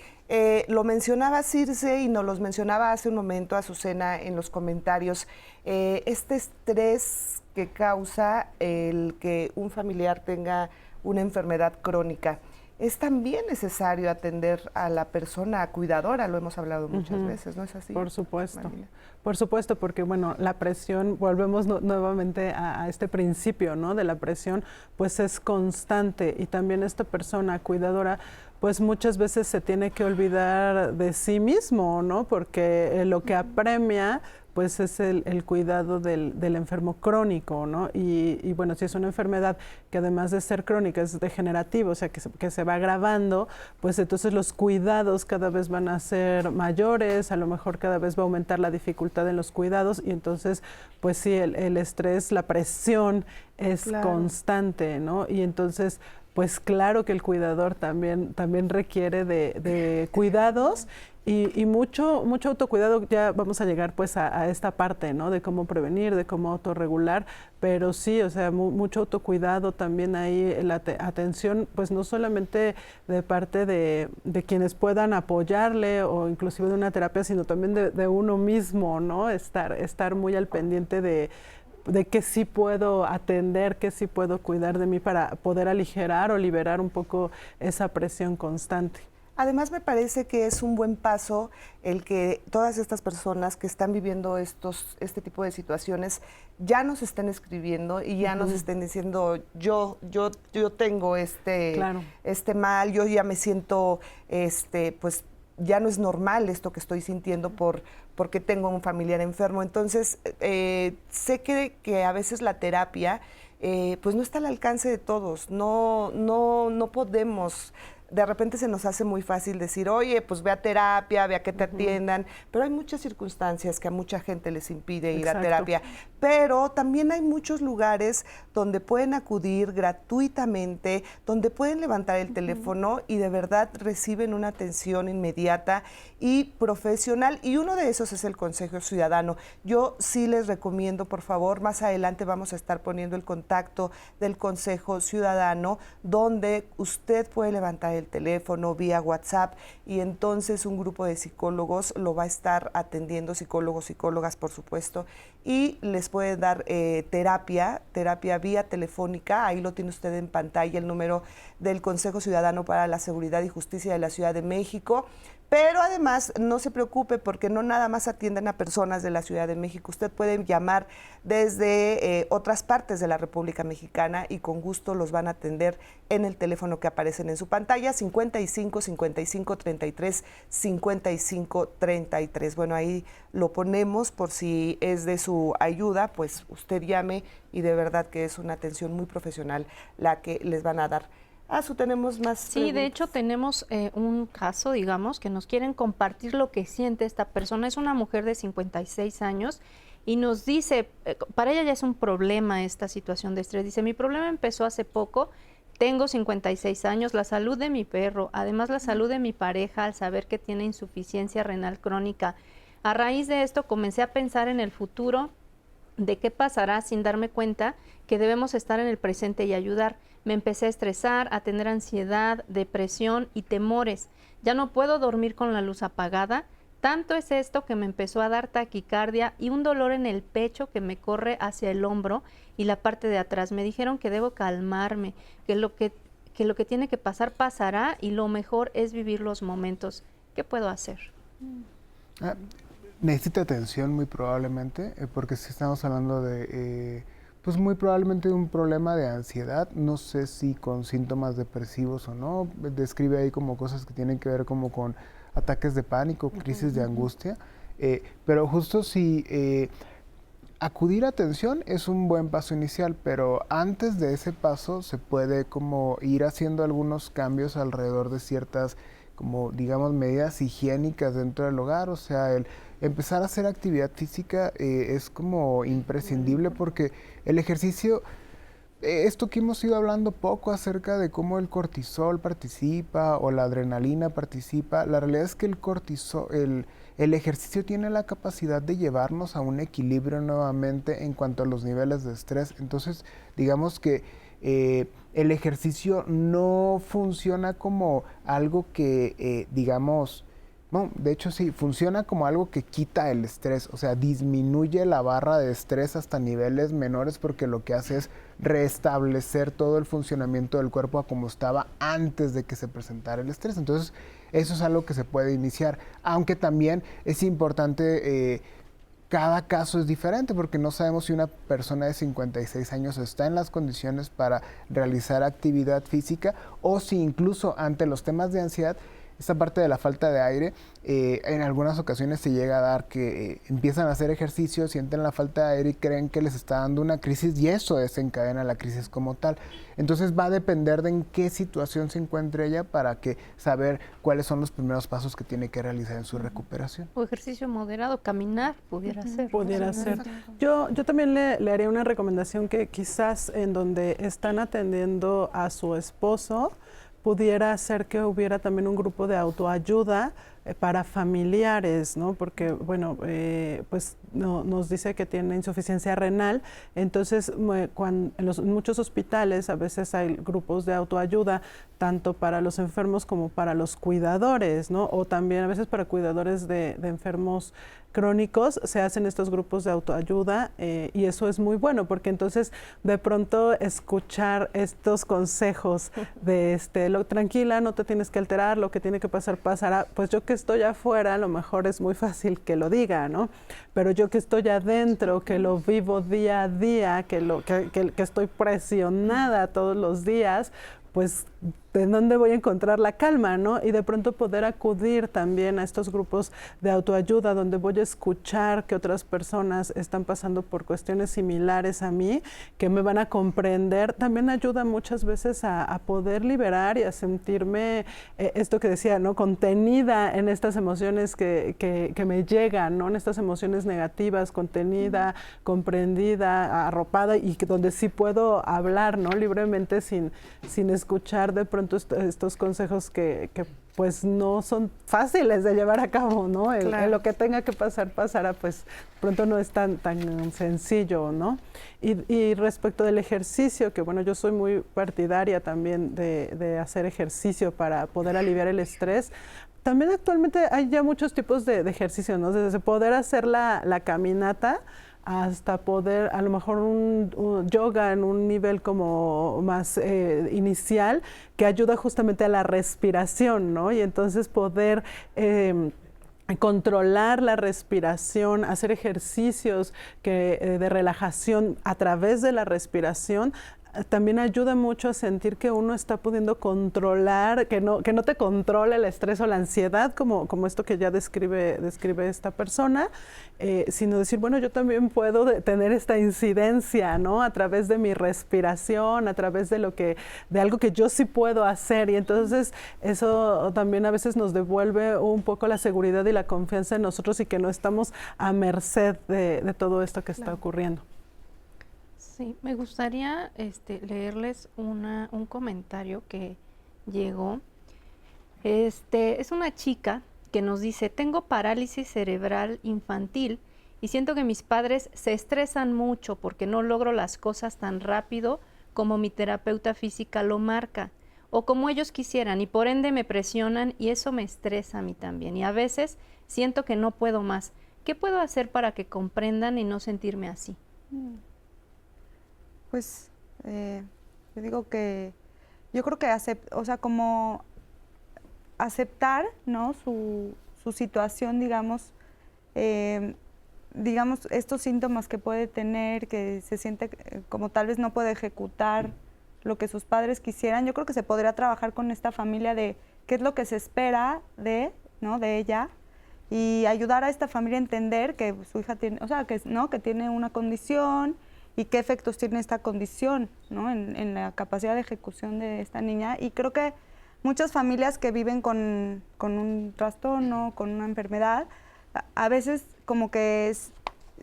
Lo mencionaba Circe y nos los mencionaba hace un momento Azucena en los comentarios. Este estrés que causa el que un familiar tenga una enfermedad crónica, es también necesario atender a la persona cuidadora, lo hemos hablado muchas veces, ¿no es así? Por supuesto, Marina? por supuesto, porque bueno, la presión, volvemos nuevamente a este principio, ¿no? De la presión, pues es constante, y también esta persona cuidadora pues muchas veces se tiene que olvidar de sí mismo, ¿no? Porque lo que apremia pues es el cuidado del enfermo crónico, ¿no? Y bueno, si es una enfermedad que además de ser crónica es degenerativa, o sea, que se va agravando, pues entonces los cuidados cada vez van a ser mayores, a lo mejor cada vez va a aumentar la dificultad en los cuidados y entonces, pues sí, el estrés, la presión es constante, ¿no? Y entonces, pues claro que el cuidador también requiere de cuidados y mucho autocuidado. Ya vamos a llegar pues a esta parte, ¿no? De cómo prevenir, de cómo autorregular, pero sí, o sea, mucho autocuidado también ahí, la atención, pues no solamente de parte de quienes puedan apoyarle o inclusive de una terapia, sino también de uno mismo, ¿no? Estar muy al pendiente de qué sí puedo atender, qué sí puedo cuidar de mí para poder aligerar o liberar un poco esa presión constante. Además, me parece que es un buen paso el que todas estas personas que están viviendo este tipo de situaciones ya nos estén escribiendo y ya nos estén diciendo, yo tengo este mal, yo ya me siento, pues ya no es normal esto que estoy sintiendo porque tengo un familiar enfermo. Entonces, sé que a veces la terapia pues no está al alcance de todos, no podemos. De repente se nos hace muy fácil decir, oye, pues ve a terapia, ve a que te atiendan, pero hay muchas circunstancias que a mucha gente les impide ir a terapia. Pero también hay muchos lugares donde pueden acudir gratuitamente, donde pueden levantar el teléfono y de verdad reciben una atención inmediata y profesional. Y uno de esos es el Consejo Ciudadano. Yo sí les recomiendo, por favor, más adelante vamos a estar poniendo el contacto del Consejo Ciudadano, donde usted puede levantar el teléfono vía WhatsApp y entonces un grupo de psicólogos lo va a estar atendiendo, psicólogos, psicólogas, por supuesto, y les puede dar terapia vía telefónica. Ahí lo tiene usted en pantalla, el número del Consejo Ciudadano para la Seguridad y Justicia de la Ciudad de México. Pero además, no se preocupe porque no nada más atienden a personas de la Ciudad de México. Usted puede llamar desde otras partes de la República Mexicana y con gusto los van a atender en el teléfono que aparecen en su pantalla, 55 55 33 55 33. Bueno, ahí lo ponemos por si es de su ayuda, pues usted llame y de verdad que es una atención muy profesional la que les van a dar. Tenemos más Sí, preguntas. de hecho tenemos un caso, digamos, que nos quieren compartir lo que siente esta persona. Es una mujer de 56 años y nos dice, para ella ya es un problema esta situación de estrés. Dice, mi problema empezó hace poco, tengo 56 años, la salud de mi perro, además la salud de mi pareja al saber que tiene insuficiencia renal crónica. A raíz de esto comencé a pensar en el futuro, de qué pasará sin darme cuenta que debemos estar en el presente y ayudar. Me empecé a estresar, a tener ansiedad, depresión y temores. Ya no puedo dormir con la luz apagada. Tanto es esto que me empezó a dar taquicardia y un dolor en el pecho que me corre hacia el hombro y la parte de atrás. Me dijeron que debo calmarme, que lo que tiene que pasar pasará y lo mejor es vivir los momentos. ¿Qué puedo hacer? Necesita atención muy probablemente, porque si estamos hablando de... pues muy probablemente un problema de ansiedad, no sé si con síntomas depresivos o no, describe ahí como cosas que tienen que ver como con ataques de pánico, crisis de angustia, pero justo si acudir a atención es un buen paso inicial, pero antes de ese paso se puede como ir haciendo algunos cambios alrededor de ciertas, como digamos, medidas higiénicas dentro del hogar, o sea, el empezar a hacer actividad física es como imprescindible porque el ejercicio, esto que hemos ido hablando poco acerca de cómo el cortisol participa o la adrenalina participa, la realidad es que el cortisol, el ejercicio tiene la capacidad de llevarnos a un equilibrio nuevamente en cuanto a los niveles de estrés. Entonces, digamos que el ejercicio no funciona como algo que, digamos, no, de hecho sí, funciona como algo que quita el estrés, o sea, disminuye la barra de estrés hasta niveles menores porque lo que hace es restablecer todo el funcionamiento del cuerpo a como estaba antes de que se presentara el estrés. Entonces, eso es algo que se puede iniciar, aunque también es importante cada caso es diferente porque no sabemos si una persona de 56 años está en las condiciones para realizar actividad física o si incluso ante los temas de ansiedad, esta parte de la falta de aire, en algunas ocasiones se llega a dar que empiezan a hacer ejercicio, sienten la falta de aire y creen que les está dando una crisis y eso desencadena la crisis como tal. Entonces va a depender de en qué situación se encuentre ella para que saber cuáles son los primeros pasos que tiene que realizar en su recuperación. O ejercicio moderado, caminar, pudiera ser. Pudiera ser. Yo también le haría una recomendación que quizás en donde están atendiendo a su esposo, pudiera ser que hubiera también un grupo de autoayuda para familiares, ¿no? Porque, bueno, pues nos dice que tiene insuficiencia renal, entonces en muchos hospitales a veces hay grupos de autoayuda, tanto para los enfermos como para los cuidadores, ¿no? O también a veces para cuidadores de enfermos crónicos se hacen estos grupos de autoayuda y eso es muy bueno porque entonces de pronto escuchar estos consejos de tranquila, no te tienes que alterar, lo que tiene que pasar pasará, pues yo que estoy afuera a lo mejor es muy fácil que lo diga, ¿no? Pero yo que estoy adentro, que lo vivo día a día, que estoy presionada todos los días, pues ¿de dónde voy a encontrar la calma, no? Y de pronto poder acudir también a estos grupos de autoayuda donde voy a escuchar que otras personas están pasando por cuestiones similares a mí, que me van a comprender, también ayuda muchas veces a poder liberar y a sentirme, esto que decía, ¿no? Contenida en estas emociones que me llegan, ¿no? En estas emociones negativas, contenida, comprendida, arropada y donde sí puedo hablar, ¿no? Libremente sin escuchar de pronto estos consejos que pues no son fáciles de llevar a cabo, ¿no? Claro. Lo que tenga que pasar, pasará, pues pronto no es tan sencillo, ¿no? Y respecto del ejercicio, que bueno, yo soy muy partidaria también de hacer ejercicio para poder aliviar el estrés. También actualmente hay ya muchos tipos de ejercicio, ¿no? Desde poder hacer la caminata hasta poder, a lo mejor un yoga en un nivel como más inicial, que ayuda justamente a la respiración, ¿no? Y entonces poder controlar la respiración, hacer ejercicios de relajación a través de la respiración, también ayuda mucho a sentir que uno está pudiendo controlar, que no te controle el estrés o la ansiedad, como esto que ya describe esta persona, sino decir, bueno, yo también puedo tener esta incidencia, ¿no? A través de mi respiración, a través de algo que yo sí puedo hacer. Y entonces eso también a veces nos devuelve un poco la seguridad y la confianza en nosotros y que no estamos a merced de todo esto que está ocurriendo. Sí, me gustaría leerles un comentario que llegó. Es una chica que nos dice, tengo parálisis cerebral infantil y siento que mis padres se estresan mucho porque no logro las cosas tan rápido como mi terapeuta física lo marca o como ellos quisieran y por ende me presionan y eso me estresa a mí también y a veces siento que no puedo más. ¿Qué puedo hacer para que comprendan y no sentirme así? Pues yo digo que yo creo que como aceptar, ¿no? su situación, digamos, estos síntomas que puede tener, que se siente como tal vez no puede ejecutar lo que sus padres quisieran. Yo creo que se podría trabajar con esta familia de qué es lo que se espera de ella y ayudar a esta familia a entender que su hija tiene, que tiene una condición y qué efectos tiene esta condición, ¿no? en la capacidad de ejecución de esta niña. Y creo que muchas familias que viven con un trastorno, con una enfermedad, a veces como que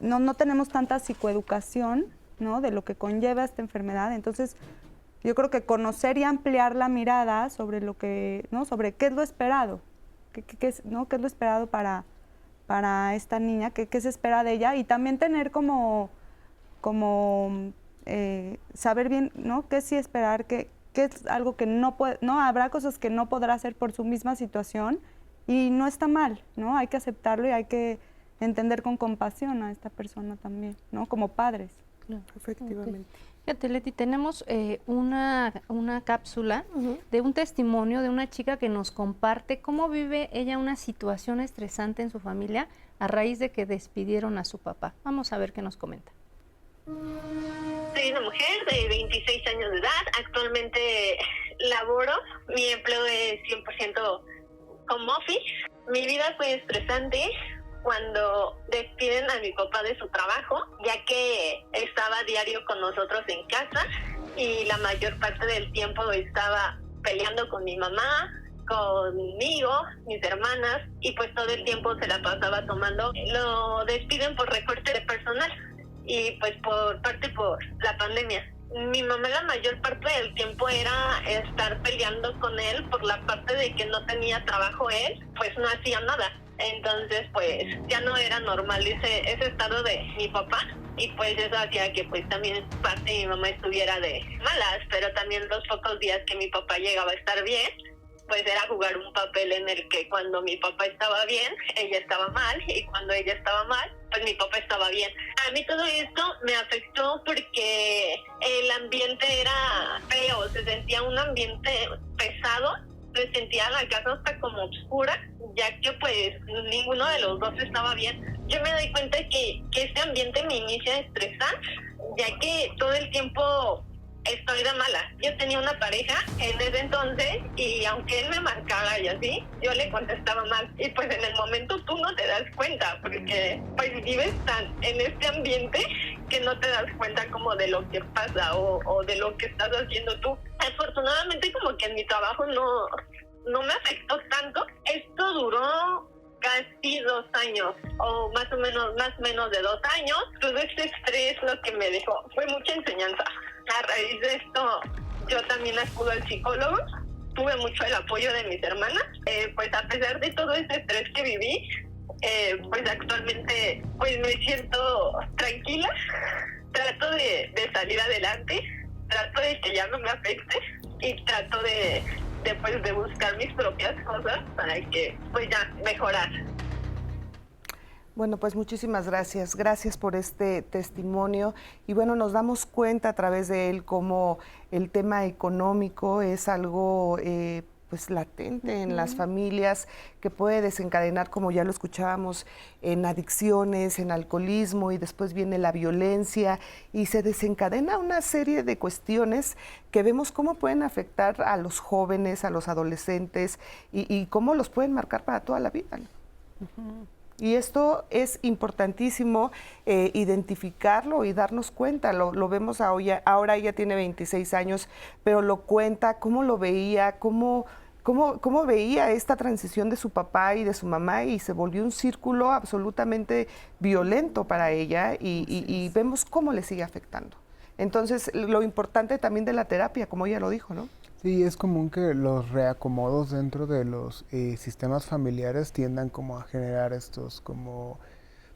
no tenemos tanta psicoeducación, ¿no? De lo que conlleva esta enfermedad. Entonces, yo creo que conocer y ampliar la mirada sobre sobre qué es lo esperado, qué es lo esperado para esta niña, qué se espera de ella, y también tener como saber bien, ¿no? Qué sí esperar, qué es algo que no puede, ¿no? Habrá cosas que no podrá hacer por su misma situación y no está mal, ¿no? Hay que aceptarlo y hay que entender con compasión a esta persona también, ¿no? Como padres. Claro, efectivamente. Okay. Fíjate, Leti, tenemos una cápsula de un testimonio de una chica que nos comparte cómo vive ella una situación estresante en su familia a raíz de que despidieron a su papá. Vamos a ver qué nos comenta. Soy una mujer de 26 años de edad. Actualmente laboro. Mi empleo es 100% home office. Mi vida fue estresante cuando despiden a mi papá de su trabajo, ya que estaba diario con nosotros en casa y la mayor parte del tiempo estaba peleando con mi mamá, conmigo, mis hermanas, y pues todo el tiempo se la pasaba tomando. Lo despiden por recorte de personal y pues por la pandemia. Mi mamá la mayor parte del tiempo era estar peleando con él por la parte de que no tenía trabajo él, pues no hacía nada. Entonces pues ya no era normal ese estado de mi papá, y pues eso hacía que pues también parte de mi mamá estuviera de malas, pero también los pocos días que mi papá llegaba a estar bien, pues era jugar un papel en el que cuando mi papá estaba bien, ella estaba mal, y cuando ella estaba mal, pues mi papá estaba bien. A mí todo esto me afectó porque el ambiente era feo, se sentía un ambiente pesado, se sentía la casa hasta como oscura, ya que pues ninguno de los dos estaba bien. Yo me doy cuenta que este ambiente me inicia a estresar, ya que todo el tiempo estoy de mala. Yo tenía una pareja en ese entonces y aunque él me marcaba y así, yo le contestaba mal. Y pues en el momento tú no te das cuenta porque pues vives tan en este ambiente que no te das cuenta como de lo que pasa o de lo que estás haciendo tú. Afortunadamente como que en mi trabajo no me afectó tanto. Esto duró casi 2 años o más o menos de 2 años. Todo este estrés lo que me dejó fue mucha enseñanza. A raíz de esto yo también acudo al psicólogo, tuve mucho el apoyo de mis hermanas, pues a pesar de todo ese estrés que viví, pues actualmente pues me siento tranquila, trato de salir adelante, trato de que ya no me afecte y trato de buscar mis propias cosas para que pues ya mejorar. Bueno, pues muchísimas gracias. Gracias por este testimonio. Y bueno, nos damos cuenta a través de él cómo el tema económico es algo pues latente en las familias, que puede desencadenar, como ya lo escuchábamos, en adicciones, en alcoholismo, y después viene la violencia y se desencadena una serie de cuestiones que vemos cómo pueden afectar a los jóvenes, a los adolescentes y cómo los pueden marcar para toda la vida. Y esto es importantísimo identificarlo y darnos cuenta. Lo vemos ahora ella tiene 26 años, pero lo cuenta, cómo lo veía, cómo veía esta transición de su papá y de su mamá, y se volvió un círculo absolutamente violento para ella y vemos cómo le sigue afectando. Entonces, lo importante también de la terapia, como ella lo dijo, ¿no? Sí, es común que los reacomodos dentro de los sistemas familiares tiendan como a generar estos como...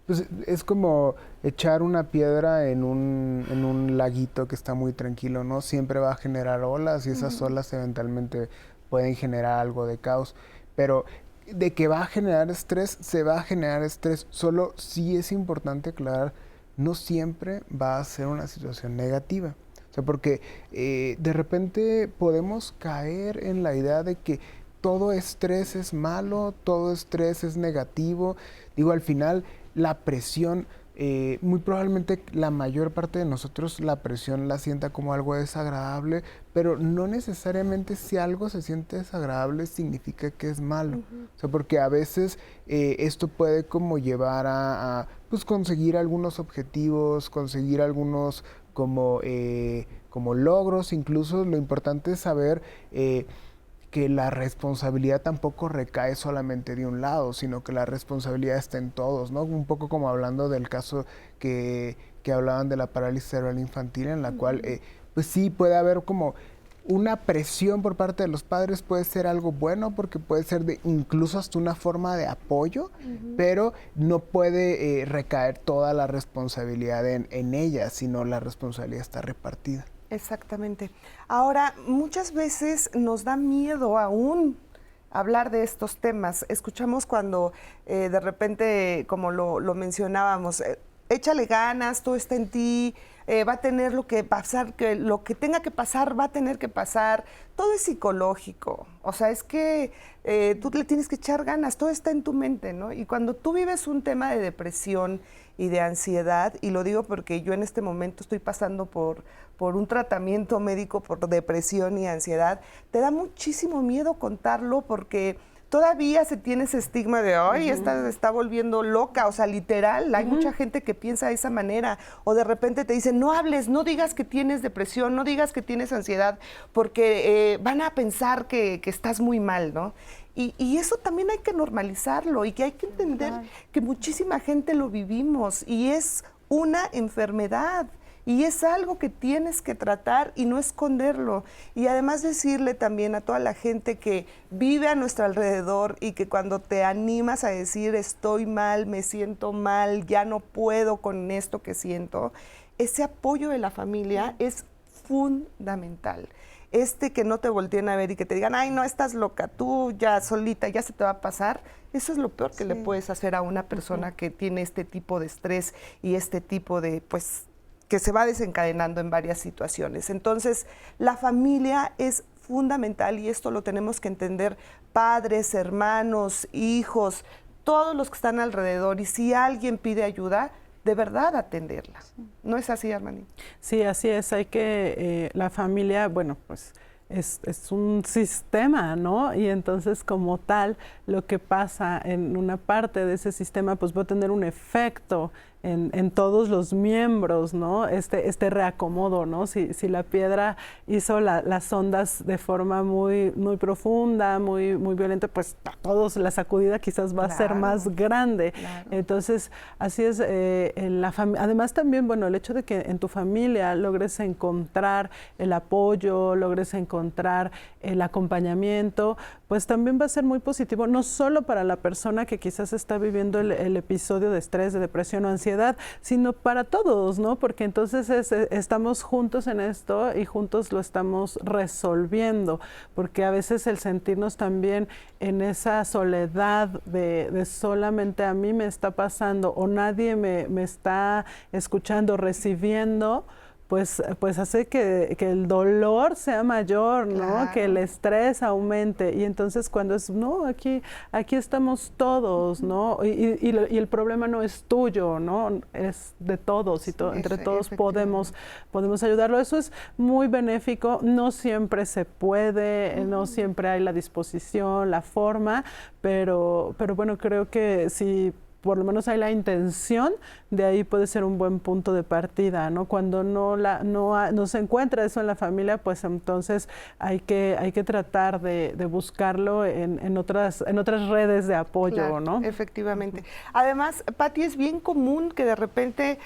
Pues es como echar una piedra en un laguito que está muy tranquilo, ¿no? Siempre va a generar olas y esas olas eventualmente pueden generar algo de caos. Pero de que va a generar estrés, se va a generar estrés. Solo sí es importante aclarar, no siempre va a ser una situación negativa. O sea, porque de repente podemos caer en la idea de que todo estrés es malo, todo estrés es negativo. Digo, al final, la presión, muy probablemente la mayor parte de nosotros la presión la sienta como algo desagradable, pero no necesariamente si algo se siente desagradable significa que es malo. O sea, porque a veces esto puede como llevar a pues conseguir algunos objetivos, conseguir algunos como logros. Incluso lo importante es saber que la responsabilidad tampoco recae solamente de un lado, sino que la responsabilidad está en todos, ¿no? Un poco como hablando del caso que hablaban de la parálisis cerebral infantil, en la cual pues sí puede haber como una presión por parte de los padres, puede ser algo bueno porque puede ser incluso hasta una forma de apoyo, pero no puede recaer toda la responsabilidad en ella, sino la responsabilidad está repartida. Exactamente. Ahora, muchas veces nos da miedo aún hablar de estos temas. Escuchamos cuando de repente, como lo mencionábamos, échale ganas, todo está en ti, va a tener lo que pasar, que lo que tenga que pasar va a tener que pasar. Todo es psicológico, o sea, es que tú le tienes que echar ganas, todo está en tu mente, ¿no? Y cuando tú vives un tema de depresión y de ansiedad, y lo digo porque yo en este momento estoy pasando por un tratamiento médico por depresión y ansiedad, te da muchísimo miedo contarlo porque todavía se tiene ese estigma de, ay, esta se está volviendo loca, o sea, literal, hay mucha gente que piensa de esa manera, o de repente te dicen, no hables, no digas que tienes depresión, no digas que tienes ansiedad, porque van a pensar que estás muy mal, ¿no? Y eso también hay que normalizarlo y que hay que entender que muchísima gente lo vivimos y es una enfermedad. Y es algo que tienes que tratar y no esconderlo. Y además decirle también a toda la gente que vive a nuestro alrededor y que cuando te animas a decir estoy mal, me siento mal, ya no puedo con esto que siento, ese apoyo de la familia es fundamental. Que no te volteen a ver y que te digan, ay, no, estás loca, tú ya solita, ya se te va a pasar. Eso es lo peor que le puedes hacer a una persona que tiene este tipo de estrés y este tipo de, pues, que se va desencadenando en varias situaciones. Entonces, la familia es fundamental y esto lo tenemos que entender padres, hermanos, hijos, todos los que están alrededor. Y si alguien pide ayuda, de verdad atenderla. ¿No es así, Armani? Sí, así es. Hay que, la familia, bueno, pues es un sistema, ¿no? Y entonces como tal, lo que pasa en una parte de ese sistema, pues va a tener un efecto en todos los miembros, ¿no? Este reacomodo, ¿no? Si la piedra hizo las ondas de forma muy profunda, muy violenta, pues a todos la sacudida quizás va a ser más grande. Claro. Entonces, así es. Además también, bueno, el hecho de que en tu familia logres encontrar el apoyo, logres encontrar el acompañamiento, pues también va a ser muy positivo, no solo para la persona que quizás está viviendo el episodio de estrés, de depresión o ansiedad, sino para todos, ¿no? Porque entonces estamos juntos en esto y juntos lo estamos resolviendo, porque a veces el sentirnos también en esa soledad de solamente a mí me está pasando o nadie me está escuchando, recibiendo, pues hace que el dolor sea mayor, ¿no? Claro. Que el estrés aumente. Y entonces cuando no, aquí estamos todos, ¿no? Y el problema no es tuyo, ¿no? Es de todos y entre todos podemos ayudarlo. Eso es muy benéfico. No siempre se puede, no siempre hay la disposición, la forma, pero bueno, creo que si por lo menos hay la intención, de ahí puede ser un buen punto de partida, ¿no? Cuando no se encuentra eso en la familia, pues entonces hay que tratar de buscarlo en otras redes de apoyo, claro, ¿no? Efectivamente. Además, Pati, es bien común que de repente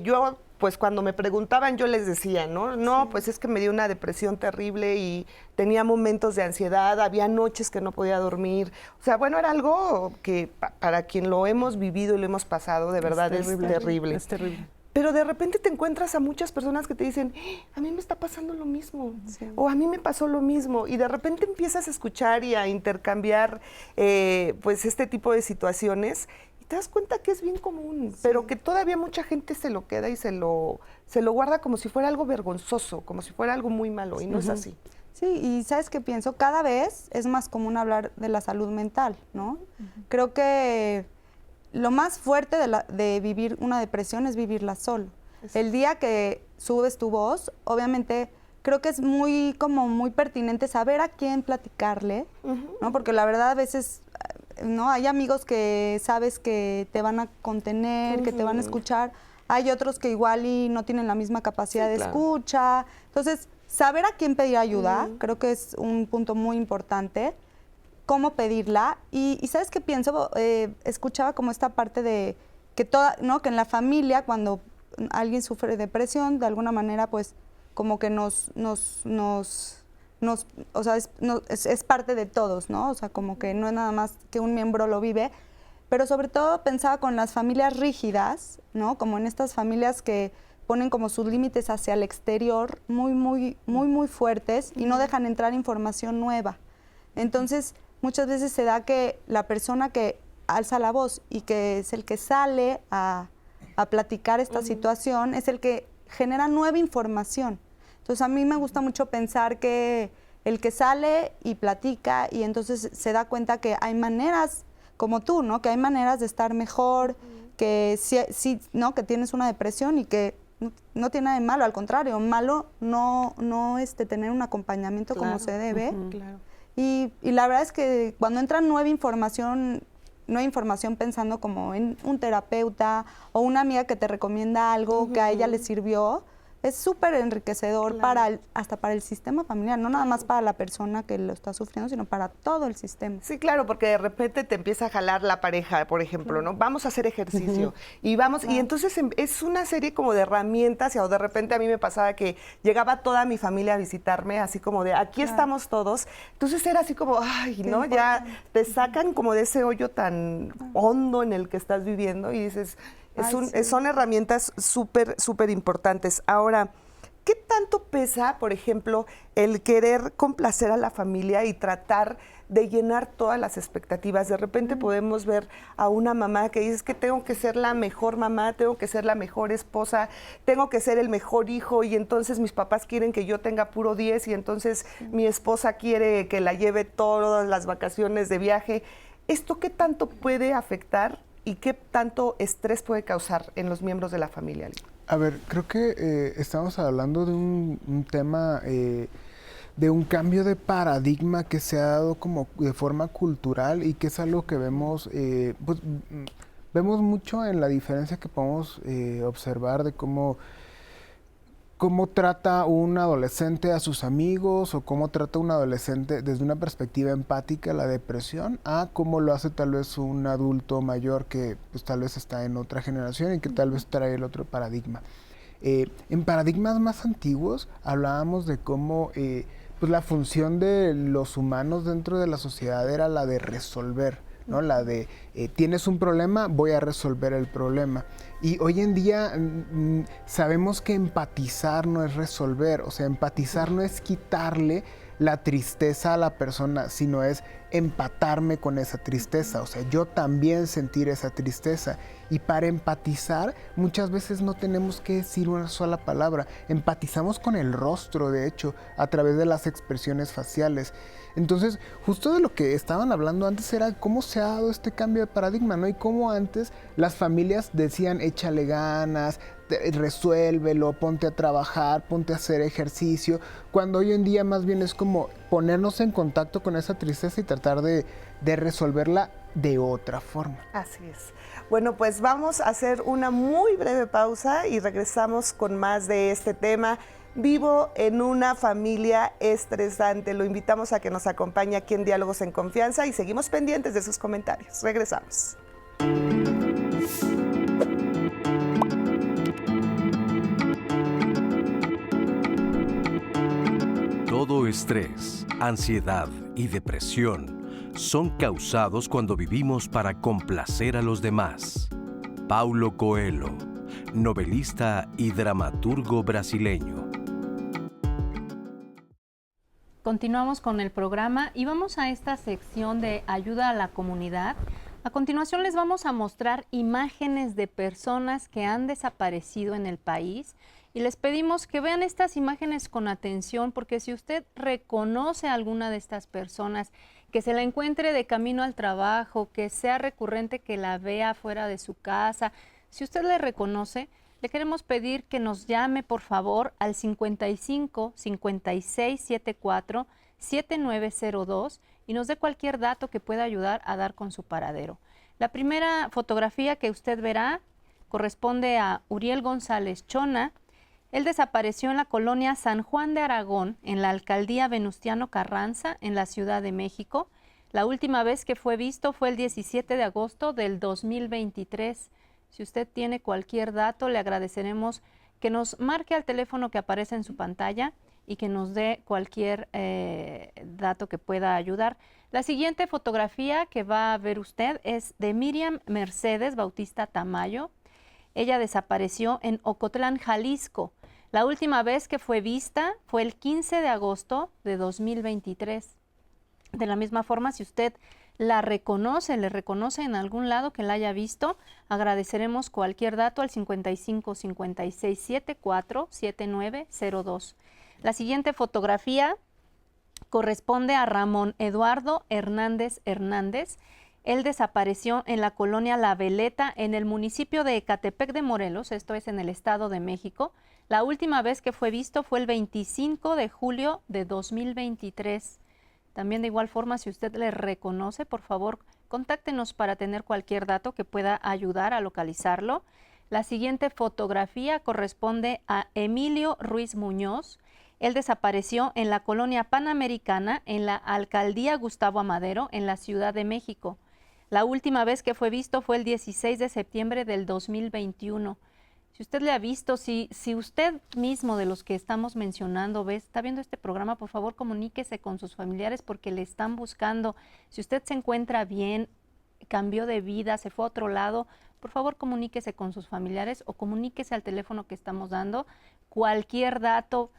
yo, pues cuando me preguntaban yo les decía, no, pues es que me dio una depresión terrible y tenía momentos de ansiedad, había noches que no podía dormir. O sea, bueno, era algo que para quien lo hemos vivido y lo hemos pasado, de verdad es terrible. Es terrible. Pero de repente te encuentras a muchas personas que te dicen, a mí me está pasando lo mismo, o a mí me pasó lo mismo, y de repente empiezas a escuchar y a intercambiar pues este tipo de situaciones, te das cuenta que es bien común, pero que todavía mucha gente se lo queda y se lo guarda como si fuera algo vergonzoso, como si fuera algo muy malo, y no es así. Sí, y ¿sabes qué pienso? Cada vez es más común hablar de la salud mental, ¿no? Creo que lo más fuerte de vivir una depresión es vivirla solo. El día que subes tu voz, obviamente creo que es muy pertinente saber a quién platicarle, ¿no? Porque la verdad a veces, ¿no? Hay amigos que sabes que te van a contener, que te van a escuchar. Hay otros que igual y no tienen la misma capacidad de escucha. Entonces, saber a quién pedir ayuda, creo que es un punto muy importante. Cómo pedirla. Y ¿sabes qué pienso? Escuchaba como esta parte de que ¿no? Que en la familia, cuando alguien sufre depresión, de alguna manera, pues, como que o sea, es parte de todos, ¿no? O sea, como que no es nada más que un miembro lo vive, pero sobre todo pensaba con las familias rígidas, ¿no? Como en estas familias que ponen como sus límites hacia el exterior muy fuertes y no dejan entrar información nueva. Entonces, muchas veces se da que la persona que alza la voz y que es el que sale a a platicar esta situación, es el que genera nueva información. Entonces a mí me gusta mucho pensar que el que sale y platica y entonces se da cuenta que hay maneras, como tú, ¿no? Que hay maneras de estar mejor, que sí, ¿no? Que tienes una depresión y que no tiene nada de malo, al contrario, malo no tener un acompañamiento como se debe. Claro. Y la verdad es que cuando entra nueva información pensando como en un terapeuta o una amiga que te recomienda algo que a ella le sirvió, es súper enriquecedor hasta para el sistema familiar, no nada más para la persona que lo está sufriendo, sino para todo el sistema. Sí, claro, porque de repente te empieza a jalar la pareja, por ejemplo, ¿no? Vamos a hacer ejercicio y vamos, y entonces es una serie como de herramientas, o de repente a mí me pasaba que llegaba toda mi familia a visitarme, así como de, aquí estamos todos, entonces era así como, ay, ¿no? Ya te sacan como de ese hoyo tan hondo en el que estás viviendo y dices... Son herramientas súper importantes. Ahora, ¿qué tanto pesa, por ejemplo, el querer complacer a la familia y tratar de llenar todas las expectativas? De repente podemos ver a una mamá que dice que tengo que ser la mejor mamá, tengo que ser la mejor esposa, tengo que ser el mejor hijo y entonces mis papás quieren que yo tenga puro 10 y entonces mi esposa quiere que la lleve todas las vacaciones de viaje. ¿Esto qué tanto puede afectar y qué tanto estrés puede causar en los miembros de la familia? A ver, creo que estamos hablando de un tema, de un cambio de paradigma que se ha dado como de forma cultural y que es algo que vemos, pues, vemos mucho en la diferencia que podemos observar de cómo trata un adolescente a sus amigos o cómo trata un adolescente desde una perspectiva empática la depresión a cómo lo hace tal vez un adulto mayor que pues tal vez está en otra generación y que tal vez trae el otro paradigma. En paradigmas más antiguos hablábamos de cómo pues la función de los humanos dentro de la sociedad era la de resolver, ¿no? La de tienes un problema, voy a resolver el problema. Y hoy en día sabemos que empatizar no es resolver, o sea, empatizar no es quitarle la tristeza a la persona, sino es empatarme con esa tristeza, o sea, yo también sentir esa tristeza. Y para empatizar muchas veces no tenemos que decir una sola palabra, empatizamos con el rostro, de hecho, a través de las expresiones faciales. Entonces, justo de lo que estaban hablando antes era cómo se ha dado este cambio de paradigma, ¿no? Y cómo antes las familias decían, échale ganas, resuélvelo, ponte a trabajar, ponte a hacer ejercicio, cuando hoy en día más bien es como ponernos en contacto con esa tristeza y tratar de resolverla de otra forma. Así es. Bueno, pues vamos a hacer una muy breve pausa y regresamos con más de este tema. Vivo en una familia estresante. Lo invitamos a que nos acompañe aquí en Diálogos en Confianza y seguimos pendientes de sus comentarios. Regresamos. Todo estrés, ansiedad y depresión son causados cuando vivimos para complacer a los demás. Paulo Coelho, novelista y dramaturgo brasileño. Continuamos con el programa y vamos a esta sección de ayuda a la comunidad. A continuación les vamos a mostrar imágenes de personas que han desaparecido en el país y les pedimos que vean estas imágenes con atención porque si usted reconoce a alguna de estas personas, que se la encuentre de camino al trabajo, que sea recurrente que la vea fuera de su casa, si usted le reconoce, le queremos pedir que nos llame, por favor, al 55 56 74 7902 y nos dé cualquier dato que pueda ayudar a dar con su paradero. La primera fotografía que usted verá corresponde a Uriel González Chona. Él desapareció en la colonia San Juan de Aragón, en la alcaldía Venustiano Carranza, en la Ciudad de México. La última vez que fue visto fue el 17 de agosto del 2023. Si usted tiene cualquier dato, le agradeceremos que nos marque al teléfono que aparece en su pantalla y que nos dé cualquier dato que pueda ayudar. La siguiente fotografía que va a ver usted es de Miriam Mercedes Bautista Tamayo. Ella desapareció en Ocotlán, Jalisco. La última vez que fue vista fue el 15 de agosto de 2023. De la misma forma, si usted la reconoce, le reconoce en algún lado que la haya visto, agradeceremos cualquier dato al 55 56 74 7902. La siguiente fotografía corresponde a Ramón Eduardo Hernández Hernández. Él desapareció en la colonia La Veleta, en el municipio de Ecatepec de Morelos, esto es en el Estado de México. La última vez que fue visto fue el 25 de julio de 2023. También de igual forma, si usted le reconoce, por favor, contáctenos para tener cualquier dato que pueda ayudar a localizarlo. La siguiente fotografía corresponde a Emilio Ruiz Muñoz. Él desapareció en la colonia Panamericana, en la alcaldía Gustavo Amadero, en la Ciudad de México. La última vez que fue visto fue el 16 de septiembre del 2021. Si usted le ha visto, si usted mismo de los que estamos mencionando está viendo este programa, por favor comuníquese con sus familiares porque le están buscando. Si usted se encuentra bien, cambió de vida, se fue a otro lado, por favor comuníquese con sus familiares o comuníquese al teléfono que estamos dando. Cualquier dato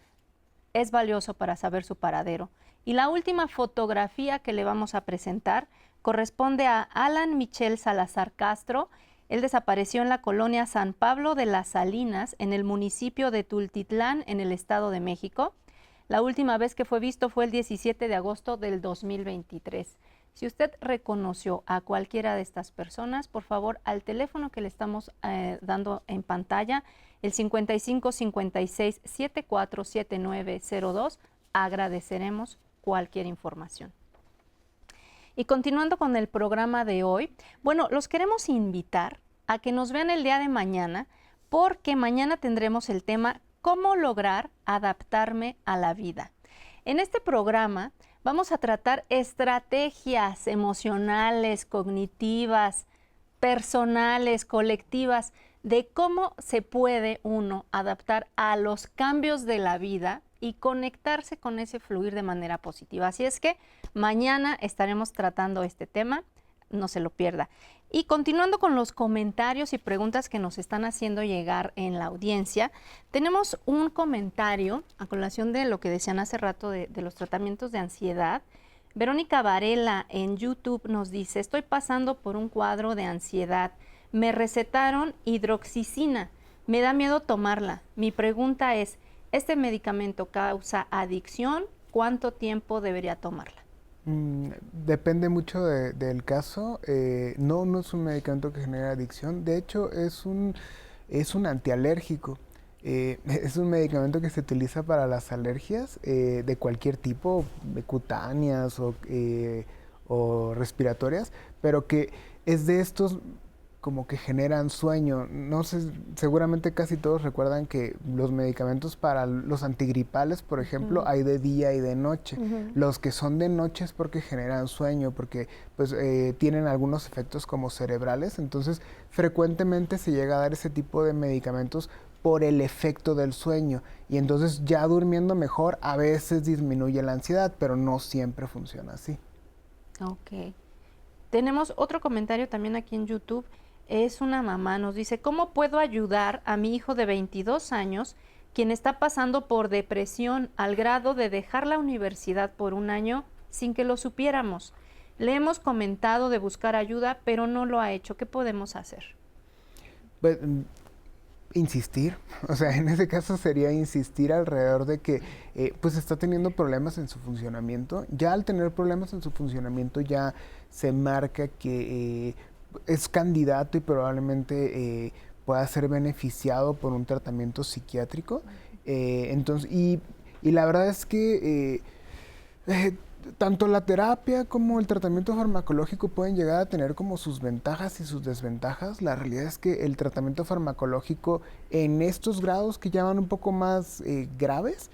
es valioso para saber su paradero. Y la última fotografía que le vamos a presentar corresponde a Alan Michel Salazar Castro. Él desapareció en la colonia San Pablo de las Salinas, en el municipio de Tultitlán, en el Estado de México. La última vez que fue visto fue el 17 de agosto del 2023. Si usted reconoció a cualquiera de estas personas, por favor, al teléfono que le estamos dando en pantalla, el 55 56 74 7902, agradeceremos cualquier información. Y continuando con el programa de hoy, bueno, los queremos invitar a que nos vean el día de mañana, porque mañana tendremos el tema ¿Cómo lograr adaptarme a la vida? En este programa vamos a tratar estrategias emocionales, cognitivas, personales, colectivas, de cómo se puede uno adaptar a los cambios de la vida y conectarse con ese fluir de manera positiva. Así es que mañana estaremos tratando este tema, no se lo pierda. Y continuando con los comentarios y preguntas que nos están haciendo llegar en la audiencia, tenemos un comentario a colación de lo que decían hace rato de los tratamientos de ansiedad. Verónica Varela en YouTube nos dice: estoy pasando por un cuadro de ansiedad. Me recetaron hidroxicina. Me da miedo tomarla. Mi pregunta es, ¿este medicamento causa adicción? ¿Cuánto tiempo debería tomarla? Depende mucho del caso. No es un medicamento que genera adicción. De hecho, es un antialérgico. Es un medicamento que se utiliza para las alergias de cualquier tipo, cutáneas o respiratorias, pero que es de estos como que generan sueño. No sé, seguramente casi todos recuerdan que los medicamentos para los antigripales, por ejemplo, hay de día y de noche. Los que son de noche es porque generan sueño, porque pues tienen algunos efectos como cerebrales. Entonces, frecuentemente se llega a dar ese tipo de medicamentos por el efecto del sueño. Y entonces ya durmiendo mejor, a veces disminuye la ansiedad, pero no siempre funciona así. Ok. Tenemos otro comentario también aquí en YouTube. Es una mamá, nos dice: ¿cómo puedo ayudar a mi hijo de 22 años, quien está pasando por depresión al grado de dejar la universidad por un año sin que lo supiéramos? Le hemos comentado de buscar ayuda, pero no lo ha hecho. ¿Qué podemos hacer? Pues, insistir, o sea, en ese caso sería insistir alrededor de que pues está teniendo problemas en su funcionamiento. Ya al tener problemas en su funcionamiento ya se marca que es candidato y probablemente pueda ser beneficiado por un tratamiento psiquiátrico. Entonces, y la verdad es que tanto la terapia como el tratamiento farmacológico pueden llegar a tener como sus ventajas y sus desventajas. La realidad es que el tratamiento farmacológico en estos grados que llaman un poco más graves,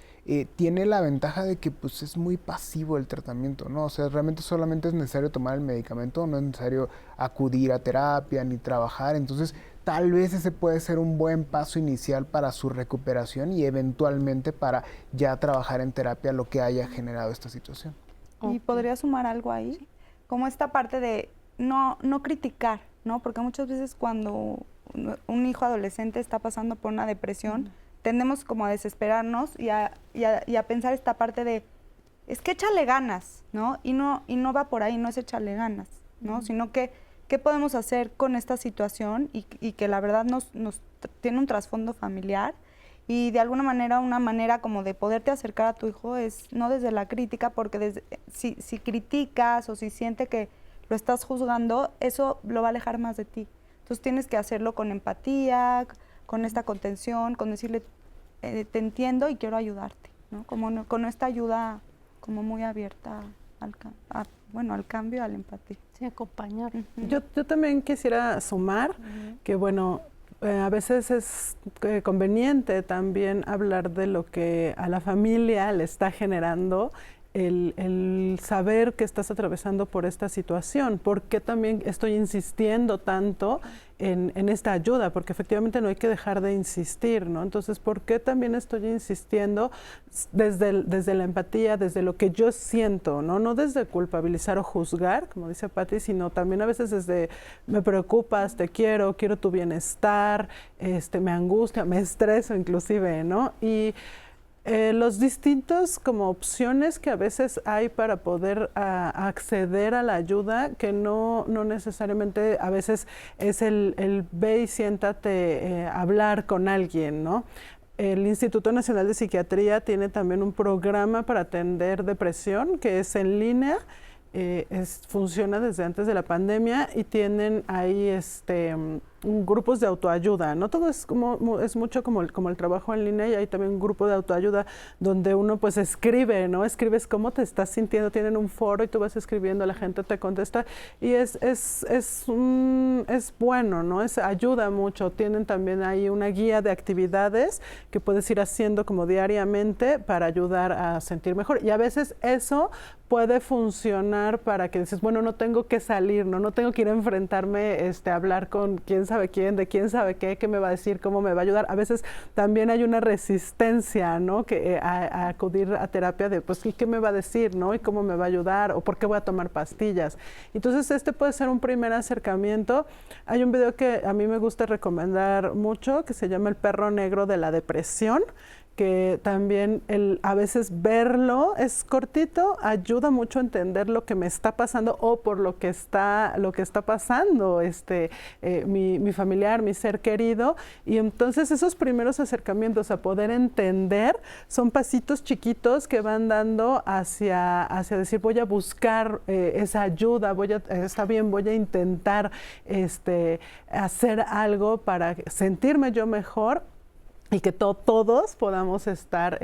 tiene la ventaja de que pues es muy pasivo el tratamiento, ¿no? O sea, realmente solamente es necesario tomar el medicamento, no es necesario acudir a terapia ni trabajar. Entonces, tal vez ese puede ser un buen paso inicial para su recuperación y eventualmente para ya trabajar en terapia lo que haya generado esta situación. Y podría sumar algo ahí, como esta parte de no criticar, ¿no? Porque muchas veces cuando un hijo adolescente está pasando por una depresión, tendemos como a desesperarnos y a pensar esta parte de es que échale ganas, ¿no? Y no va por ahí, no es échale ganas, ¿no? Sino que qué podemos hacer con esta situación y que la verdad nos tiene un trasfondo familiar. Y de alguna manera, una manera como de poderte acercar a tu hijo es no desde la crítica, porque si criticas o si siente que lo estás juzgando, eso lo va a alejar más de ti. Entonces tienes que hacerlo con empatía, con esta contención, con decirle, te entiendo y quiero ayudarte, ¿no? Como con esta ayuda como muy abierta al cambio, a la empatía. Sí, acompañar. Yo también quisiera sumar que, bueno, a veces es conveniente también hablar de lo que a la familia le está generando el saber que estás atravesando por esta situación. ¿Por qué también estoy insistiendo tanto en esta ayuda? Porque efectivamente no hay que dejar de insistir, ¿no? Entonces, ¿por qué también estoy insistiendo desde la empatía, desde lo que yo siento, ¿no? No desde culpabilizar o juzgar, como dice Patti, sino también a veces desde me preocupas, te quiero tu bienestar, me angustia, me estreso inclusive, ¿no? Y los distintos como opciones que a veces hay para poder acceder a la ayuda, que no necesariamente a veces es el ve y siéntate a hablar con alguien, ¿no? El Instituto Nacional de Psiquiatría tiene también un programa para atender depresión que es en línea. Funciona desde antes de la pandemia y tienen ahí grupos de autoayuda, ¿no? Todo es mucho como el trabajo en línea, y hay también un grupo de autoayuda donde uno pues escribe, ¿no? Escribes cómo te estás sintiendo, tienen un foro y tú vas escribiendo, la gente te contesta y es bueno, ¿no? Ayuda mucho. Tienen también ahí una guía de actividades que puedes ir haciendo como diariamente para ayudar a sentir mejor, y a veces eso puede funcionar para que dices, bueno, no tengo que salir, no tengo que ir a enfrentarme a hablar con quién sabe quién, de quién sabe qué me va a decir, cómo me va a ayudar. A veces también hay una resistencia, ¿no? Que a acudir a terapia de, pues, ¿y qué me va a decir, no? ¿Y cómo me va a ayudar? ¿O por qué voy a tomar pastillas? Entonces, puede ser un primer acercamiento. Hay un video que a mí me gusta recomendar mucho, que se llama El perro negro de la depresión, que también a veces verlo es cortito, ayuda mucho a entender lo que me está pasando o por lo que está pasando mi familiar, mi ser querido, y entonces esos primeros acercamientos a poder entender son pasitos chiquitos que van dando hacia decir, voy a buscar esa ayuda, está bien, voy a intentar hacer algo para sentirme yo mejor, y que todos podamos estar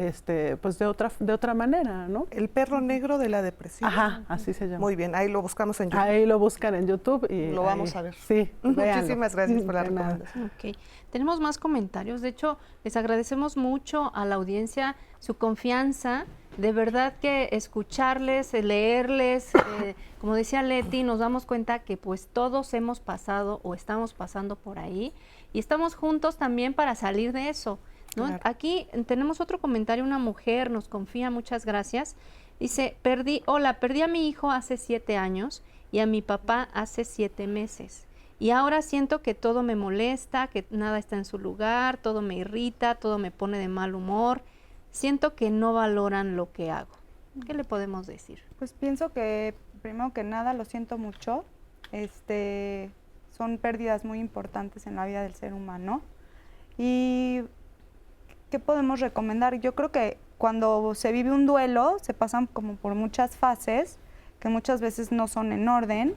pues de otra manera, ¿no? El perro negro de la depresión. Ajá, así se llama. Muy bien, ahí lo buscamos en YouTube. Ahí lo buscan en YouTube y lo vamos a ver. Sí, muchísimas gracias por la recomendación. Okay. Tenemos más comentarios. De hecho, les agradecemos mucho a la audiencia su confianza. De verdad que escucharles, leerles, como decía Leti, nos damos cuenta que pues todos hemos pasado o estamos pasando por ahí y estamos juntos también para salir de eso, ¿no? Claro. Aquí tenemos otro comentario, una mujer nos confía, muchas gracias. Dice, perdí a mi hijo hace 7 años y a mi papá hace 7 meses. Y ahora siento que todo me molesta, que nada está en su lugar, todo me irrita, todo me pone de mal humor. Siento que no valoran lo que hago. ¿Qué le podemos decir? Pues pienso que, primero que nada, lo siento mucho. Son pérdidas muy importantes en la vida del ser humano. ¿Y qué podemos recomendar? Yo creo que cuando se vive un duelo, se pasan como por muchas fases, que muchas veces no son en orden.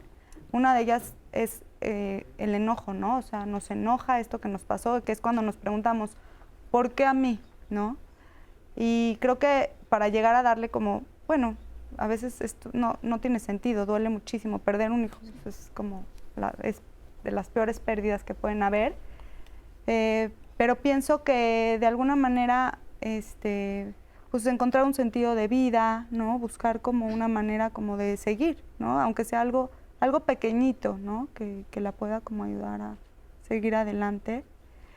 Una de ellas es el enojo, ¿no? O sea, nos enoja esto que nos pasó, que es cuando nos preguntamos, ¿por qué a mí? ¿No? Y creo que para llegar a darle como, bueno, a veces esto no tiene sentido, duele muchísimo. Perder un hijo es como es de las peores pérdidas que pueden haber. Pero pienso que de alguna manera, pues encontrar un sentido de vida, ¿no? Buscar como una manera como de seguir, ¿no? Aunque sea algo pequeñito, ¿no? Que la pueda como ayudar a seguir adelante.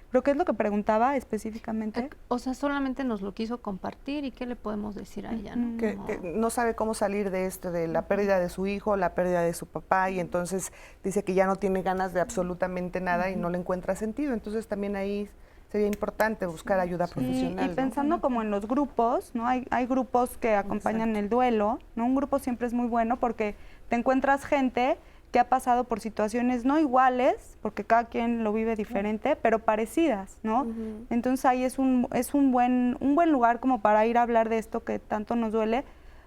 ¿Pero qué es lo que preguntaba específicamente? O sea, solamente nos lo quiso compartir y qué le podemos decir a ella, ¿no? Que no sabe cómo salir de la pérdida de su hijo, la pérdida de su papá, y entonces dice que ya no tiene ganas de absolutamente nada y no le encuentra sentido. Entonces también ahí sería importante buscar ayuda profesional. Y pensando como en los grupos, ¿no? Hay grupos que acompañan el duelo, ¿no? Un grupo siempre es muy bueno porque te encuentras gente que ha pasado por situaciones no iguales, porque cada quien lo vive diferente, pero parecidas, ¿no? Entonces ahí es un buen lugar como para ir a hablar de esto que tanto nos duele,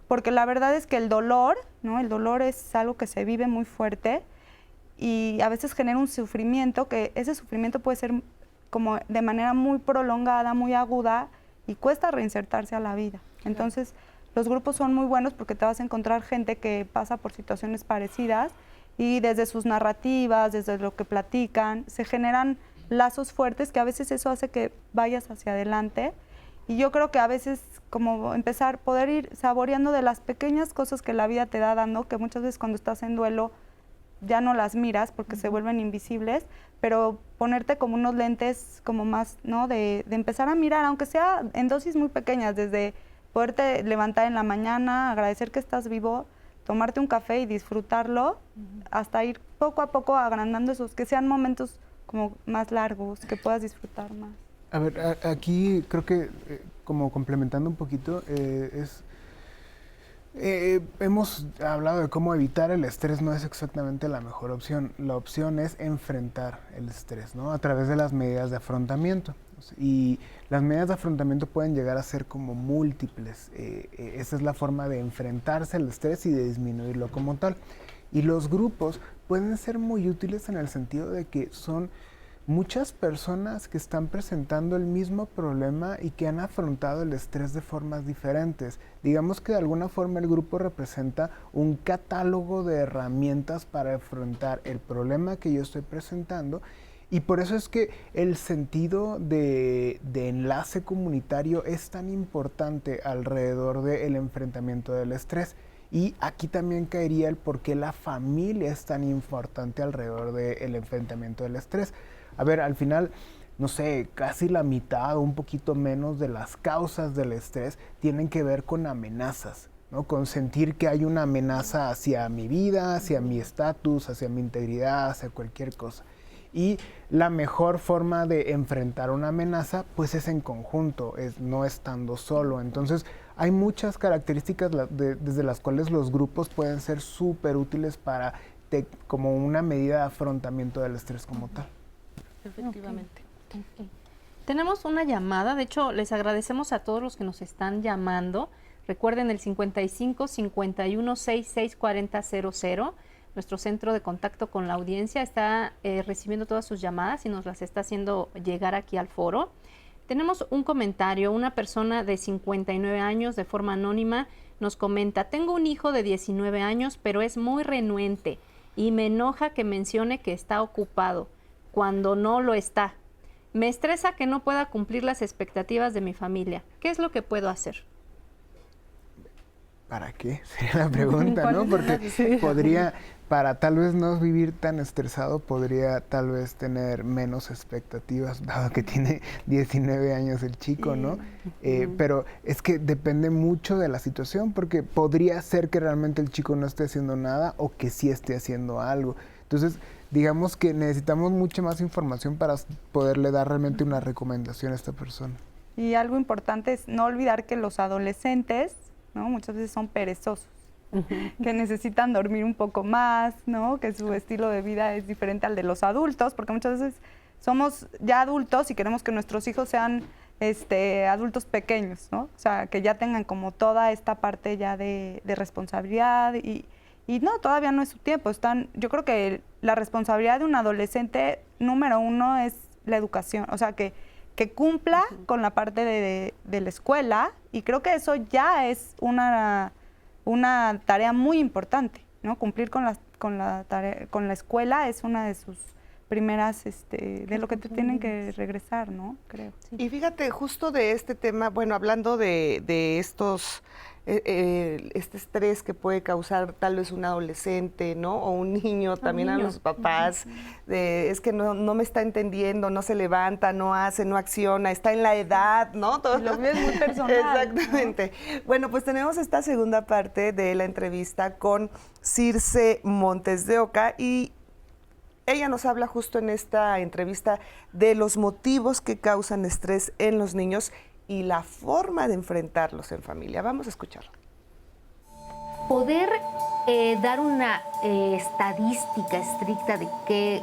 porque la verdad es que el dolor, ¿no? El dolor es algo que se vive muy fuerte y a veces genera un sufrimiento, que ese sufrimiento puede ser como de manera muy prolongada, muy aguda, y cuesta reinsertarse a la vida. Entonces, los grupos son muy buenos porque te vas a encontrar gente que pasa por situaciones parecidas y desde sus narrativas, desde lo que platican, se generan lazos fuertes que a veces eso hace que vayas hacia adelante. Y yo creo que a veces como poder ir saboreando de las pequeñas cosas que la vida te da dando, que muchas veces cuando estás en duelo ya no las miras porque se vuelven invisibles, pero ponerte como unos lentes como más, ¿no? De empezar a mirar, aunque sea en dosis muy pequeñas, desde poderte levantar en la mañana, agradecer que estás vivo, tomarte un café y disfrutarlo, hasta ir poco a poco agrandando esos, que sean momentos como más largos, que puedas disfrutar más. A ver, aquí creo que como complementando un poquito, hemos hablado de cómo evitar el estrés no es exactamente la mejor opción. La opción es enfrentar el estrés, ¿no? A través de las medidas de afrontamiento. Y las medidas de afrontamiento pueden llegar a ser como múltiples. Esa es la forma de enfrentarse al estrés y de disminuirlo como tal. Y los grupos pueden ser muy útiles en el sentido de que son muchas personas que están presentando el mismo problema y que han afrontado el estrés de formas diferentes. Digamos que de alguna forma el grupo representa un catálogo de herramientas para afrontar el problema que yo estoy presentando, y por eso es que el sentido de enlace comunitario es tan importante alrededor del enfrentamiento del estrés. Y aquí también caería el por qué la familia es tan importante alrededor del enfrentamiento del estrés. A ver, al final, no sé, casi la mitad o un poquito menos de las causas del estrés tienen que ver con amenazas, ¿no? Con sentir que hay una amenaza hacia mi vida, hacia mi estatus, hacia mi integridad, hacia cualquier cosa. Y la mejor forma de enfrentar una amenaza, pues es en conjunto, es no estando solo. Entonces, hay muchas características desde las cuales los grupos pueden ser súper útiles para como una medida de afrontamiento del estrés como tal. Efectivamente. Okay. Tenemos una llamada, de hecho les agradecemos a todos los que nos están llamando. Recuerden el 55 51 66 40 00. Nuestro centro de contacto con la audiencia está recibiendo todas sus llamadas y nos las está haciendo llegar aquí al foro. Tenemos un comentario, una persona de 59 años de forma anónima nos comenta: tengo un hijo de 19 años, pero es muy renuente y me enoja que mencione que está ocupado cuando no lo está. Me estresa que no pueda cumplir las expectativas de mi familia. ¿Qué es lo que puedo hacer? ¿Para qué? Sería la pregunta, ¿no? Porque podría, para tal vez no vivir tan estresado, podría tal vez tener menos expectativas, dado que tiene 19 años el chico, ¿no? Pero es que depende mucho de la situación, porque podría ser que realmente el chico no esté haciendo nada o que sí esté haciendo algo. Entonces, digamos que necesitamos mucha más información para poderle dar realmente una recomendación a esta persona. Y algo importante es no olvidar que los adolescentes, ¿no? Muchas veces son perezosos, que necesitan dormir un poco más, ¿no? Que su estilo de vida es diferente al de los adultos, porque muchas veces somos ya adultos y queremos que nuestros hijos sean adultos pequeños, ¿no? O sea, que ya tengan como toda esta parte ya de responsabilidad y no, todavía no es su tiempo. Yo creo que la responsabilidad de un adolescente, número uno, es la educación, o sea, que cumpla con la parte de la escuela, y creo que eso ya es una tarea muy importante, ¿no? Cumplir con la escuela es una de sus primeras, de lo que te tienen que regresar, ¿no? Creo. Sí. Y fíjate, justo de este tema, bueno, hablando de estos, este estrés que puede causar tal vez un adolescente, ¿no? O un niño, también a los papás, es que no me está entendiendo, no se levanta, no hace, no acciona, está en la edad, ¿no? Todo. Lo ves muy personal. Exactamente. ¿No? Bueno, pues tenemos esta segunda parte de la entrevista con Circe Montes de Oca, y Ella nos habla justo en esta entrevista de los motivos que causan estrés en los niños y la forma de enfrentarlos en familia. Vamos a escucharlo. Poder dar una estadística estricta de qué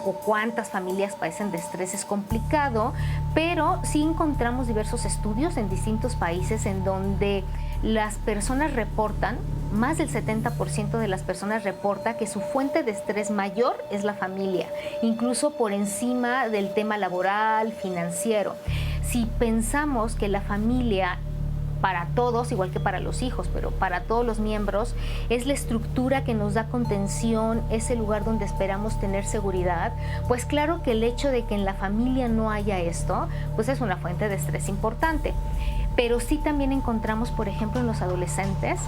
o cuántas familias padecen de estrés es complicado, pero sí encontramos diversos estudios en distintos países en donde las personas reportan, más del 70% de las personas reporta que su fuente de estrés mayor es la familia, incluso por encima del tema laboral, financiero. Si pensamos que la familia para todos, igual que para los hijos, pero para todos los miembros, es la estructura que nos da contención, es el lugar donde esperamos tener seguridad, pues claro que el hecho de que en la familia no haya esto, pues es una fuente de estrés importante. Pero sí también encontramos, por ejemplo, en los adolescentes,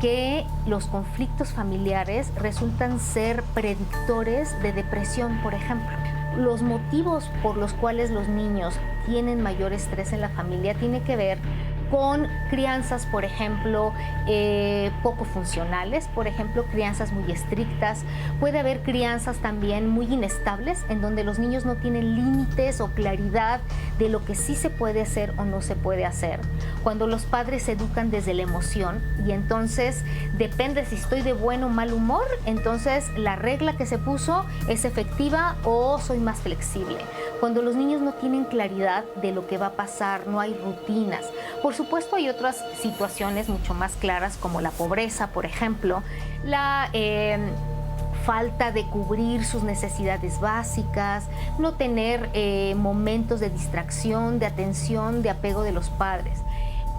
que los conflictos familiares resultan ser predictores de depresión, por ejemplo. Los motivos por los cuales los niños tienen mayor estrés en la familia tiene que ver con crianzas, por ejemplo, poco funcionales, por ejemplo, crianzas muy estrictas. Puede haber crianzas también muy inestables, en donde los niños no tienen límites o claridad de lo que sí se puede hacer o no se puede hacer. Cuando los padres se educan desde la emoción y entonces depende si estoy de buen o mal humor, entonces la regla que se puso es efectiva o soy más flexible. Cuando los niños no tienen claridad de lo que va a pasar, no hay rutinas. Por supuesto, hay otras situaciones mucho más claras como la pobreza, por ejemplo, la falta de cubrir sus necesidades básicas, no tener momentos de distracción, de atención, de apego de los padres.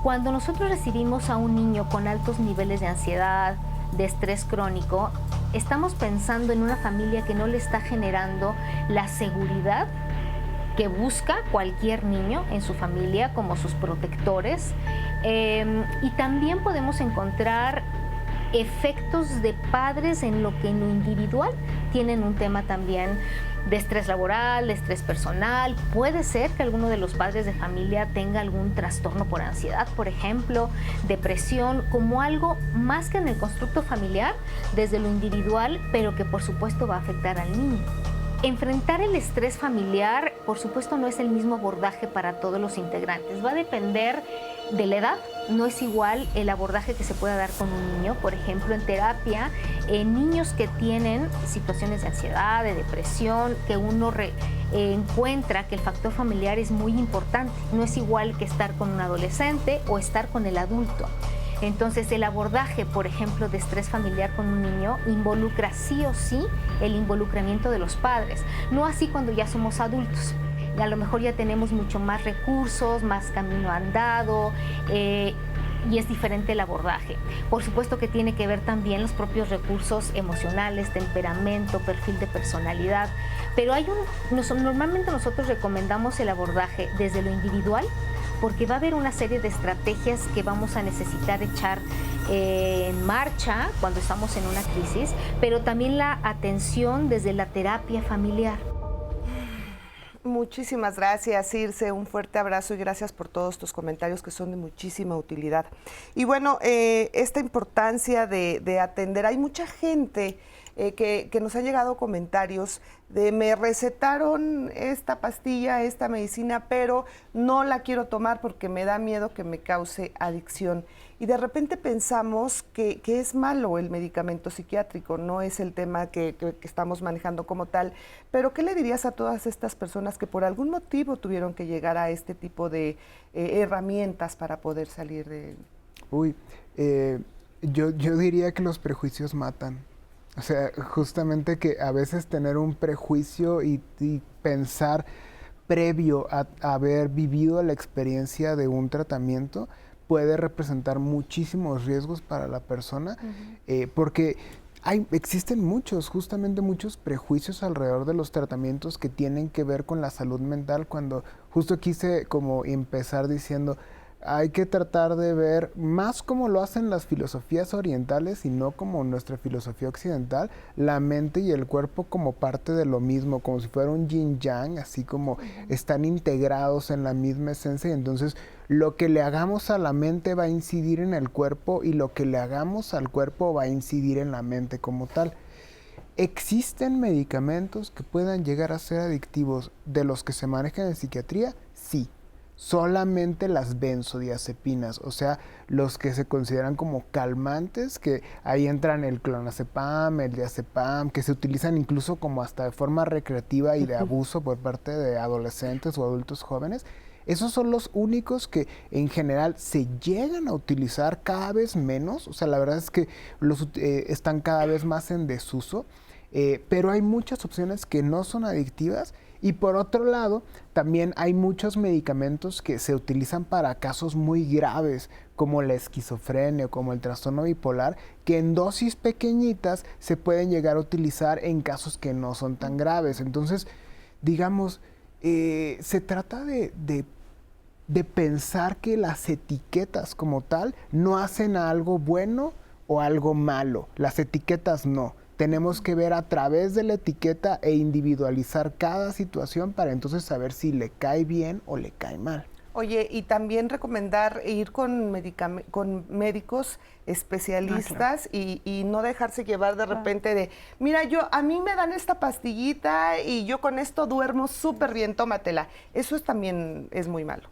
Cuando nosotros recibimos a un niño con altos niveles de ansiedad, de estrés crónico, estamos pensando en una familia que no le está generando la seguridad que busca cualquier niño en su familia como sus protectores. Y también podemos encontrar efectos de padres en lo que en lo individual tienen un tema también de estrés laboral, de estrés personal. Puede ser que alguno de los padres de familia tenga algún trastorno por ansiedad, por ejemplo, depresión, como algo más que en el constructo familiar, desde lo individual, pero que por supuesto va a afectar al niño. Enfrentar el estrés familiar, por supuesto, no es el mismo abordaje para todos los integrantes. Va a depender de la edad. No es igual el abordaje que se pueda dar con un niño. Por ejemplo, en terapia, en niños que tienen situaciones de ansiedad, de depresión, que uno encuentra que el factor familiar es muy importante. No es igual que estar con un adolescente o estar con el adulto. Entonces, el abordaje, por ejemplo, de estrés familiar con un niño involucra sí o sí el involucramiento de los padres. No así cuando ya somos adultos. A lo mejor ya tenemos mucho más recursos, más camino andado, y es diferente el abordaje. Por supuesto que tiene que ver también los propios recursos emocionales, temperamento, perfil de personalidad, pero normalmente nosotros recomendamos el abordaje desde lo individual, porque va a haber una serie de estrategias que vamos a necesitar echar en marcha cuando estamos en una crisis, pero también la atención desde la terapia familiar. Muchísimas gracias, Irse. Un fuerte abrazo y gracias por todos tus comentarios que son de muchísima utilidad. Y bueno, esta importancia de atender. Hay mucha gente que nos han llegado comentarios de me recetaron esta pastilla, esta medicina, pero no la quiero tomar porque me da miedo que me cause adicción. Y de repente pensamos que es malo el medicamento psiquiátrico, no es el tema que estamos manejando como tal. Pero ¿qué le dirías a todas estas personas que por algún motivo tuvieron que llegar a este tipo de herramientas para poder salir de...? Yo diría que los prejuicios matan. O sea, justamente que a veces tener un prejuicio y pensar previo a haber vivido la experiencia de un tratamiento puede representar muchísimos riesgos para la persona, porque existen justamente muchos prejuicios alrededor de los tratamientos que tienen que ver con la salud mental, cuando justo quise como empezar diciendo, hay que tratar de ver más como lo hacen las filosofías orientales y no como nuestra filosofía occidental, la mente y el cuerpo como parte de lo mismo, como si fuera un yin-yang, así como están integrados en la misma esencia, y entonces lo que le hagamos a la mente va a incidir en el cuerpo y lo que le hagamos al cuerpo va a incidir en la mente como tal. ¿Existen medicamentos que puedan llegar a ser adictivos de los que se manejan en psiquiatría? Sí. Solamente las benzodiazepinas, o sea, los que se consideran como calmantes, que ahí entran el clonazepam, el diazepam, que se utilizan incluso como hasta de forma recreativa y de abuso por parte de adolescentes o adultos jóvenes. Esos son los únicos que en general se llegan a utilizar cada vez menos, o sea, la verdad es que están cada vez más en desuso, pero hay muchas opciones que no son adictivas. Y por otro lado, también hay muchos medicamentos que se utilizan para casos muy graves, como la esquizofrenia o como el trastorno bipolar, que en dosis pequeñitas se pueden llegar a utilizar en casos que no son tan graves. Entonces, digamos, se trata de pensar que las etiquetas como tal no hacen algo bueno o algo malo. Las etiquetas no. Tenemos que ver a través de la etiqueta e individualizar cada situación para entonces saber si le cae bien o le cae mal. Oye, y también recomendar ir con médicos especialistas y no dejarse llevar de repente de, mira, a mí me dan esta pastillita y yo con esto duermo súper bien, tómatela. Eso también es muy malo.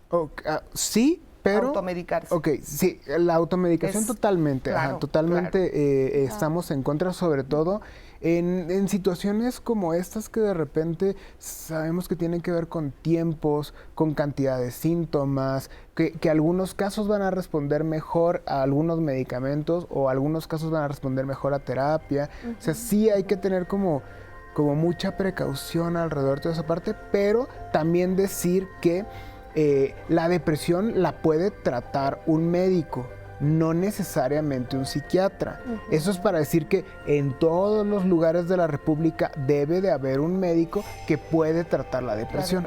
Sí, pero... Automedicarse. Ok, sí, la automedicación totalmente, claro, totalmente claro. Estamos en contra, sobre todo en situaciones como estas que de repente sabemos que tienen que ver con tiempos, con cantidad de síntomas, que algunos casos van a responder mejor a algunos medicamentos o algunos casos van a responder mejor a terapia. O sea, sí hay que tener como mucha precaución alrededor de toda esa parte, pero también decir que la depresión la puede tratar un médico, no necesariamente un psiquiatra. Eso es para decir que en todos los lugares de la República debe de haber un médico que puede tratar la depresión.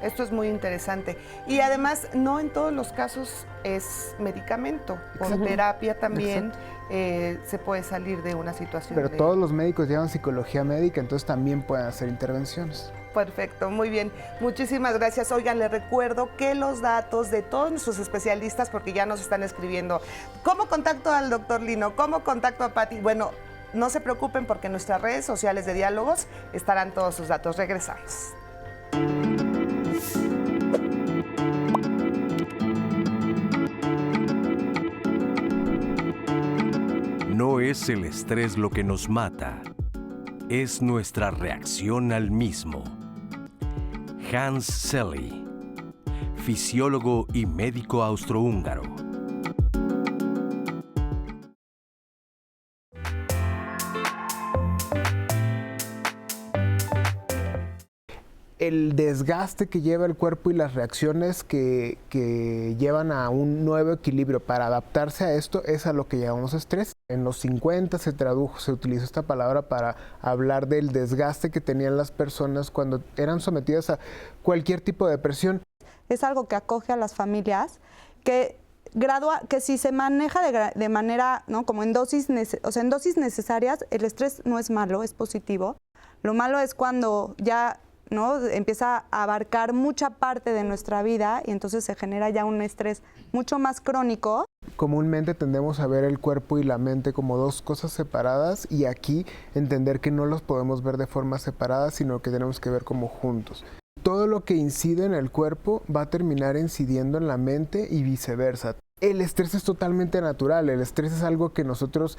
Esto es muy interesante. Y además, no en todos los casos es medicamento. Con terapia también se puede salir de una situación. Pero todos los médicos llevan psicología médica, entonces también pueden hacer intervenciones. Perfecto, muy bien. Muchísimas gracias. Oigan, les recuerdo que los datos de todos nuestros especialistas, porque ya nos están escribiendo, ¿cómo contacto al doctor Lino? ¿Cómo contacto a Pati? Bueno, no se preocupen porque en nuestras redes sociales de Diálogos estarán todos sus datos. Regresamos. No es el estrés lo que nos mata, es nuestra reacción al mismo. Hans Selye, fisiólogo y médico austrohúngaro. El desgaste que lleva el cuerpo y las reacciones que llevan a un nuevo equilibrio para adaptarse a esto es a lo que llamamos estrés. En los 50 se utilizó esta palabra para hablar del desgaste que tenían las personas cuando eran sometidas a cualquier tipo de presión. Es algo que acoge a las familias, que si se maneja de manera, ¿no? Como en dosis necesarias, el estrés no es malo, es positivo. Lo malo es cuando ya, ¿no?, empieza a abarcar mucha parte de nuestra vida y entonces se genera ya un estrés mucho más crónico. Comúnmente tendemos a ver el cuerpo y la mente como dos cosas separadas y aquí entender que no los podemos ver de forma separada, sino que tenemos que ver como juntos. Todo lo que incide en el cuerpo va a terminar incidiendo en la mente y viceversa. El estrés es totalmente natural, el estrés es algo que nosotros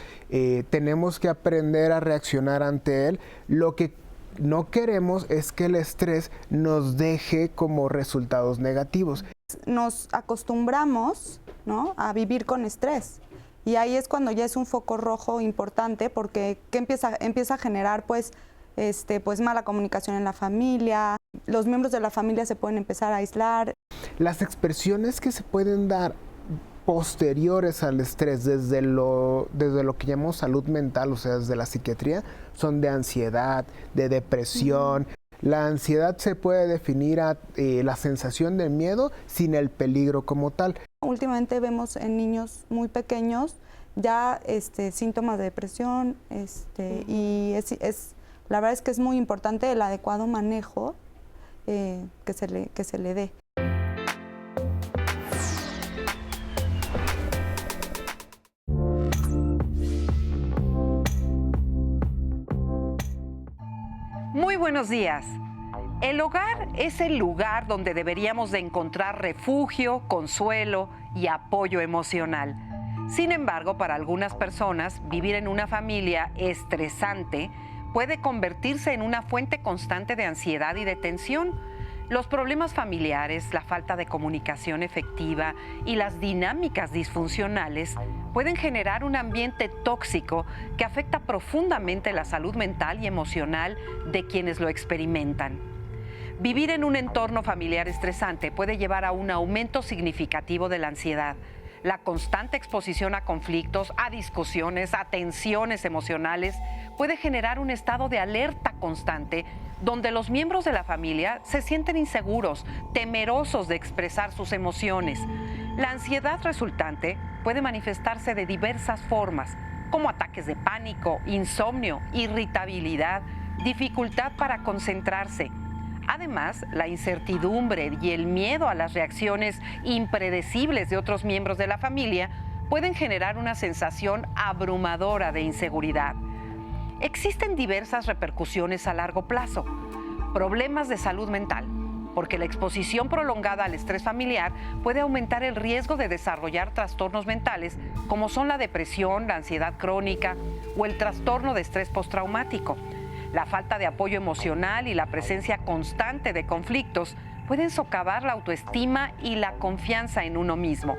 tenemos que aprender a reaccionar ante él. Lo que no queremos es que el estrés nos deje como resultados negativos. Nos acostumbramos, ¿no?, a vivir con estrés y ahí es cuando ya es un foco rojo importante porque ¿qué empieza a generar? Pues mala comunicación en la familia, los miembros de la familia se pueden empezar a aislar. Las expresiones que se pueden dar posteriores al estrés desde lo que llamamos salud mental, o sea, desde la psiquiatría, son de ansiedad, de depresión. La ansiedad se puede definir a la sensación de miedo sin el peligro como tal. Últimamente vemos en niños muy pequeños ya síntomas de depresión y la verdad es que es muy importante el adecuado manejo que se le dé. buenos días. El hogar es el lugar donde deberíamos de encontrar refugio, consuelo y apoyo emocional. Sin embargo, para algunas personas, vivir en una familia estresante puede convertirse en una fuente constante de ansiedad y de tensión. Los problemas familiares, la falta de comunicación efectiva y las dinámicas disfuncionales pueden generar un ambiente tóxico que afecta profundamente la salud mental y emocional de quienes lo experimentan. Vivir en un entorno familiar estresante puede llevar a un aumento significativo de la ansiedad. La constante exposición a conflictos, a discusiones, a tensiones emocionales puede generar un estado de alerta constante donde los miembros de la familia se sienten inseguros, temerosos de expresar sus emociones. La ansiedad resultante puede manifestarse de diversas formas, como ataques de pánico, insomnio, irritabilidad, dificultad para concentrarse. Además, la incertidumbre y el miedo a las reacciones impredecibles de otros miembros de la familia pueden generar una sensación abrumadora de inseguridad. Existen diversas repercusiones a largo plazo. Problemas de salud mental, porque la exposición prolongada al estrés familiar puede aumentar el riesgo de desarrollar trastornos mentales, como son la depresión, la ansiedad crónica o el trastorno de estrés postraumático. La falta de apoyo emocional y la presencia constante de conflictos pueden socavar la autoestima y la confianza en uno mismo.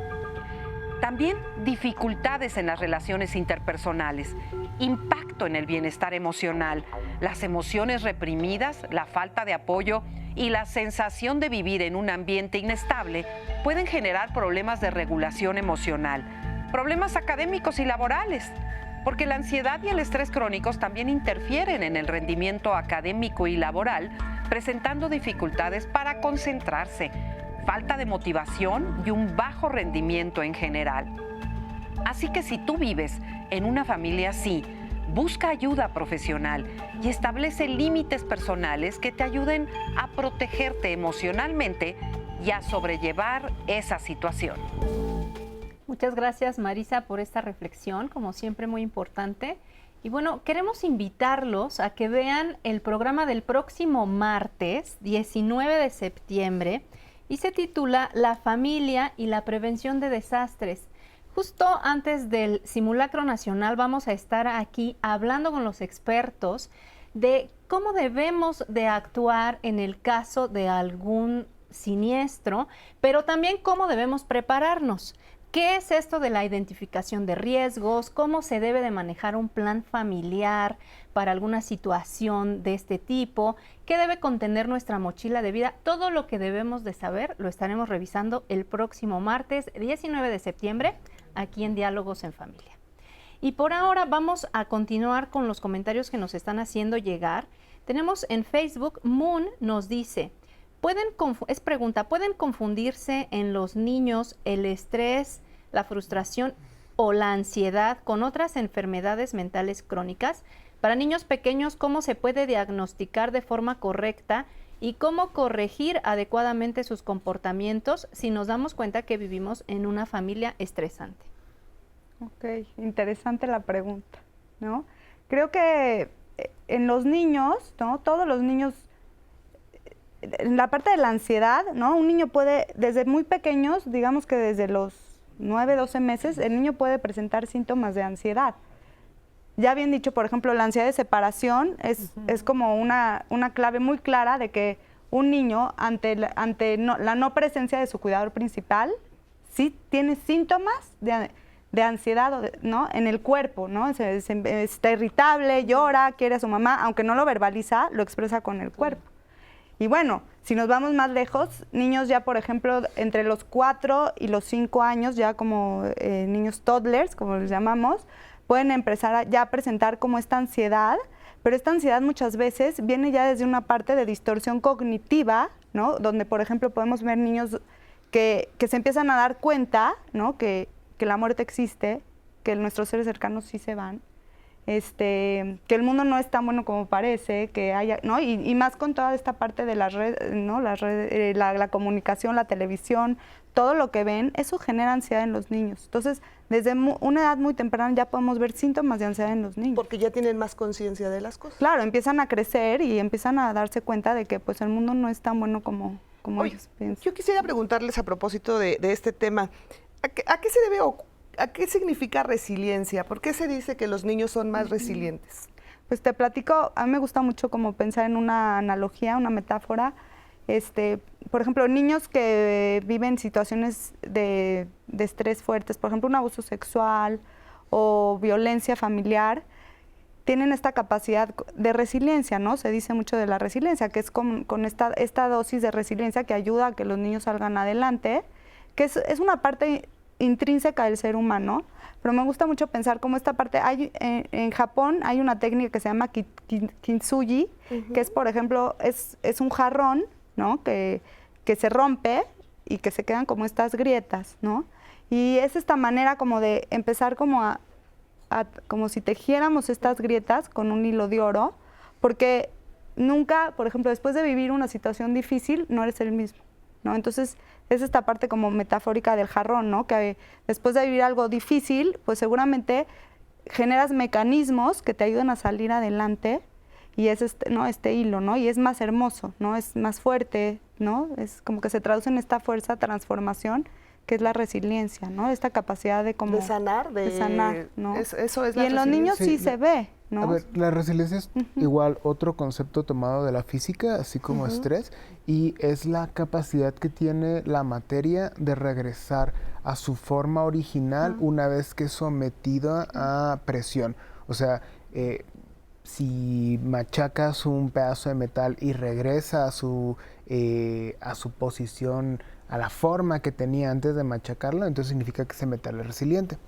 También dificultades en las relaciones interpersonales, impacto en el bienestar emocional, las emociones reprimidas, la falta de apoyo y la sensación de vivir en un ambiente inestable pueden generar problemas de regulación emocional, problemas académicos y laborales, porque la ansiedad y el estrés crónicos también interfieren en el rendimiento académico y laboral, presentando dificultades para concentrarse, falta de motivación y un bajo rendimiento en general. Así que si tú vives en una familia así, busca ayuda profesional y establece límites personales que te ayuden a protegerte emocionalmente y a sobrellevar esa situación. Muchas gracias, Marisa, por esta reflexión, como siempre muy importante. Y bueno, queremos invitarlos a que vean el programa del próximo martes, 19 de septiembre, y se titula La familia y la prevención de desastres. Justo antes del simulacro nacional vamos a estar aquí hablando con los expertos de cómo debemos de actuar en el caso de algún siniestro, pero también cómo debemos prepararnos. ¿Qué es esto de la identificación de riesgos? ¿Cómo se debe de manejar un plan familiar para alguna situación de este tipo? ¿Qué debe contener nuestra mochila de vida? Todo lo que debemos de saber lo estaremos revisando el próximo martes 19 de septiembre aquí en Diálogos en Familia. Y por ahora vamos a continuar con los comentarios que nos están haciendo llegar. Tenemos en Facebook, Moon nos dice... ¿pueden confundirse en los niños el estrés, la frustración o la ansiedad con otras enfermedades mentales crónicas? Para niños pequeños, ¿cómo se puede diagnosticar de forma correcta y cómo corregir adecuadamente sus comportamientos si nos damos cuenta que vivimos en una familia estresante? Ok, interesante la pregunta, ¿no? Creo que en los niños, ¿no? Todos los niños, en la parte de la ansiedad, ¿no? Un niño puede, desde muy pequeños, digamos que desde los 9, 12 meses, el niño puede presentar síntomas de ansiedad. Ya bien dicho, por ejemplo, la ansiedad de separación es como una clave muy clara de que un niño, ante la no presencia de su cuidador principal, sí tiene síntomas de ansiedad, ¿no? En el cuerpo, ¿no? Está irritable, llora, quiere a su mamá, aunque no lo verbaliza, lo expresa con el cuerpo. Y bueno, si nos vamos más lejos, niños ya, por ejemplo, entre los 4 y los 5 años, ya como niños toddlers, como les llamamos, pueden empezar a presentar como esta ansiedad, pero esta ansiedad muchas veces viene ya desde una parte de distorsión cognitiva, ¿no? Donde, por ejemplo, podemos ver niños que se empiezan a dar cuenta, ¿no? Que la muerte existe, que nuestros seres cercanos sí se van. que el mundo no es tan bueno como parece, que haya, ¿no? Y más con toda esta parte de las redes, ¿no? La comunicación, la televisión, todo lo que ven, eso genera ansiedad en los niños. Entonces, desde una edad muy temprana ya podemos ver síntomas de ansiedad en los niños. Porque ya tienen más conciencia de las cosas. Claro, empiezan a crecer y empiezan a darse cuenta de que pues el mundo no es tan bueno como Oye, ellos piensan. yo quisiera preguntarles a propósito de este tema, ¿a qué se debe o a qué significa resiliencia? ¿Por qué se dice que los niños son más resilientes? Pues te platico, a mí me gusta mucho como pensar en una analogía, una metáfora. Por ejemplo, niños que viven situaciones de estrés fuertes, por ejemplo, un abuso sexual o violencia familiar, tienen esta capacidad de resiliencia, ¿no? Se dice mucho de la resiliencia, que es con esta dosis de resiliencia que ayuda a que los niños salgan adelante, que es una parte intrínseca del ser humano, pero me gusta mucho pensar cómo esta parte, en Japón hay una técnica que se llama kintsugi, que es, por ejemplo, es un jarrón, ¿no? Que se rompe y que se quedan como estas grietas, ¿no? Y es esta manera como de empezar como como si tejiéramos estas grietas con un hilo de oro, porque nunca, por ejemplo, después de vivir una situación difícil, no eres el mismo, ¿no? Entonces, es esta parte como metafórica del jarrón, ¿no? Que después de vivir algo difícil, pues seguramente generas mecanismos que te ayudan a salir adelante y es este hilo, ¿no? Y es más hermoso, ¿no? Es más fuerte, ¿no? Es como que se traduce en esta fuerza, transformación, que es la resiliencia, ¿no? Esta capacidad de como... De sanar, ¿no? Eso es la y en los niños sí se ve, ¿no? A ver, la resiliencia es igual otro concepto tomado de la física, así como estrés, y es la capacidad que tiene la materia de regresar a su forma original una vez que es sometida a presión. O sea, si machacas un pedazo de metal y regresa a su posición, a la forma que tenía antes de machacarlo, entonces significa que ese metal es resiliente.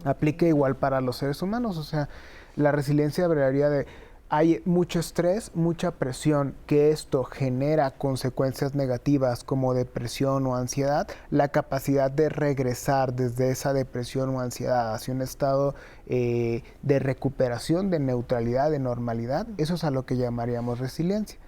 Aplica igual para los seres humanos, o sea, la resiliencia hablaría de hay mucho estrés, mucha presión, que esto genera consecuencias negativas como depresión o ansiedad, la capacidad de regresar desde esa depresión o ansiedad hacia un estado de recuperación, de neutralidad, de normalidad, eso es a lo que llamaríamos resiliencia.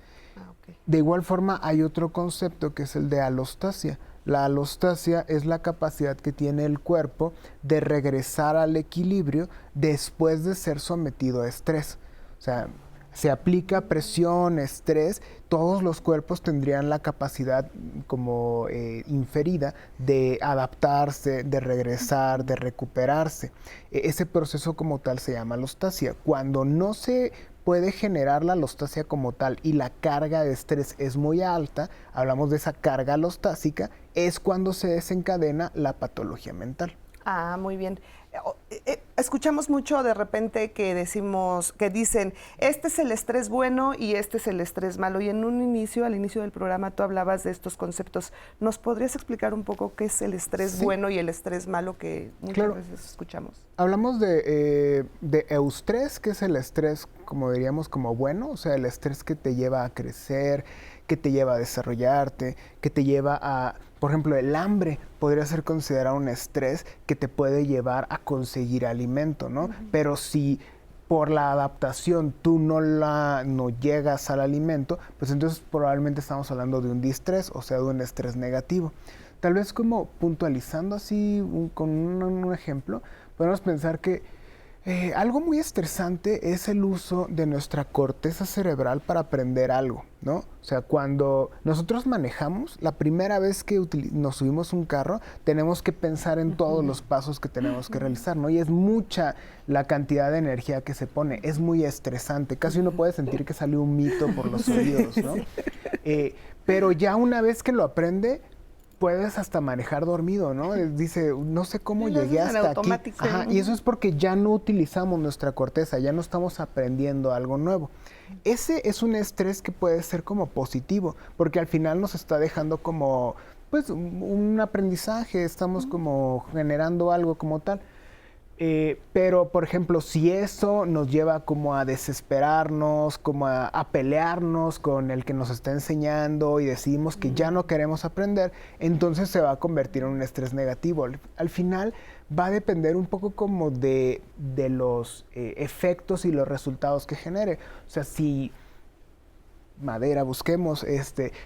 De igual forma hay otro concepto que es el de alostasia. La alostasia es la capacidad que tiene el cuerpo de regresar al equilibrio después de ser sometido a estrés. O sea, se aplica presión, estrés, todos los cuerpos tendrían la capacidad como inferida de adaptarse, de regresar, de recuperarse. Ese proceso como tal se llama alostasia. Cuando no se puede generar la alostasia como tal y la carga de estrés es muy alta, hablamos de esa carga alostásica, es cuando se desencadena la patología mental. Ah, muy bien. Escuchamos mucho de repente que dicen, este es el estrés bueno y este es el estrés malo. Y en un inicio, al inicio del programa, tú hablabas de estos conceptos. ¿Nos podrías explicar un poco qué es el estrés bueno y el estrés malo que muchas veces escuchamos? Hablamos de eustrés, que es el estrés, como diríamos, como bueno, o sea, el estrés que te lleva a crecer, que te lleva a desarrollarte, que te lleva a, por ejemplo, el hambre podría ser considerado un estrés que te puede llevar a conseguir alimento, ¿no? Pero si por la adaptación tú no llegas al alimento, pues entonces probablemente estamos hablando de un distrés, o sea, de un estrés negativo. Tal vez como puntualizando así con un ejemplo, podemos pensar que algo muy estresante es el uso de nuestra corteza cerebral para aprender algo, ¿no? O sea, cuando nosotros manejamos, la primera vez que nos subimos un carro, tenemos que pensar en todos los pasos que tenemos que realizar, ¿no? Y es mucha la cantidad de energía que se pone, es muy estresante, casi uno puede sentir que salió un mito por los oídos, ¿no? Pero ya una vez que lo aprende, puedes hasta manejar dormido, ¿no? Dice, no sé cómo llegué hasta aquí. Ajá, y eso es porque ya no utilizamos nuestra corteza, ya no estamos aprendiendo algo nuevo. Ese es un estrés que puede ser como positivo, porque al final nos está dejando como, pues, un aprendizaje, estamos como generando algo como tal. Pero, por ejemplo, si eso nos lleva como a desesperarnos, como a pelearnos con el que nos está enseñando y decidimos que ya no queremos aprender, entonces se va a convertir en un estrés negativo. Al final va a depender un poco como de los efectos y los resultados que genere. O sea, si busquemos,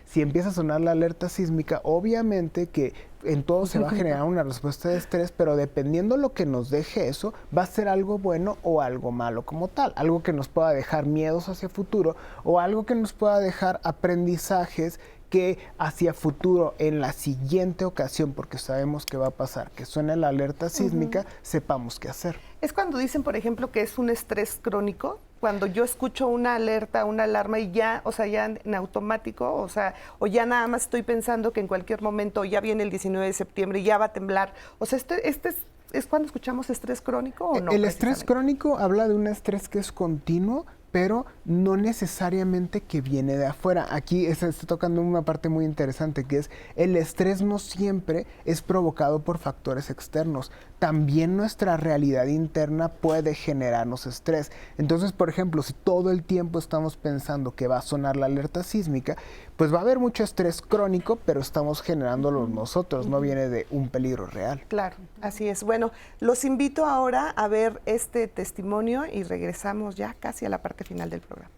si empieza a sonar la alerta sísmica, obviamente que en todo se va a generar una respuesta de estrés, pero dependiendo lo que nos deje eso, va a ser algo bueno o algo malo como tal, algo que nos pueda dejar miedos hacia futuro o algo que nos pueda dejar aprendizajes que hacia futuro, en la siguiente ocasión, porque sabemos que va a pasar, que suene la alerta sísmica, sepamos qué hacer. Es cuando dicen, por ejemplo, que es un estrés crónico, cuando yo escucho una alerta, una alarma y ya, o sea, ya en automático, o ya nada más estoy pensando que en cualquier momento ya viene el 19 de septiembre y ya va a temblar. O sea, ¿es cuando escuchamos estrés crónico o no? El estrés crónico habla de un estrés que es continuo, pero no necesariamente que viene de afuera. Aquí está tocando una parte muy interesante, que es el estrés no siempre es provocado por factores externos. También nuestra realidad interna puede generarnos estrés. Entonces, por ejemplo, si todo el tiempo estamos pensando que va a sonar la alerta sísmica, pues va a haber mucho estrés crónico, pero estamos generándolo nosotros, no viene de un peligro real. Claro, así es. Bueno, los invito ahora a ver este testimonio y regresamos ya casi a la parte final del programa.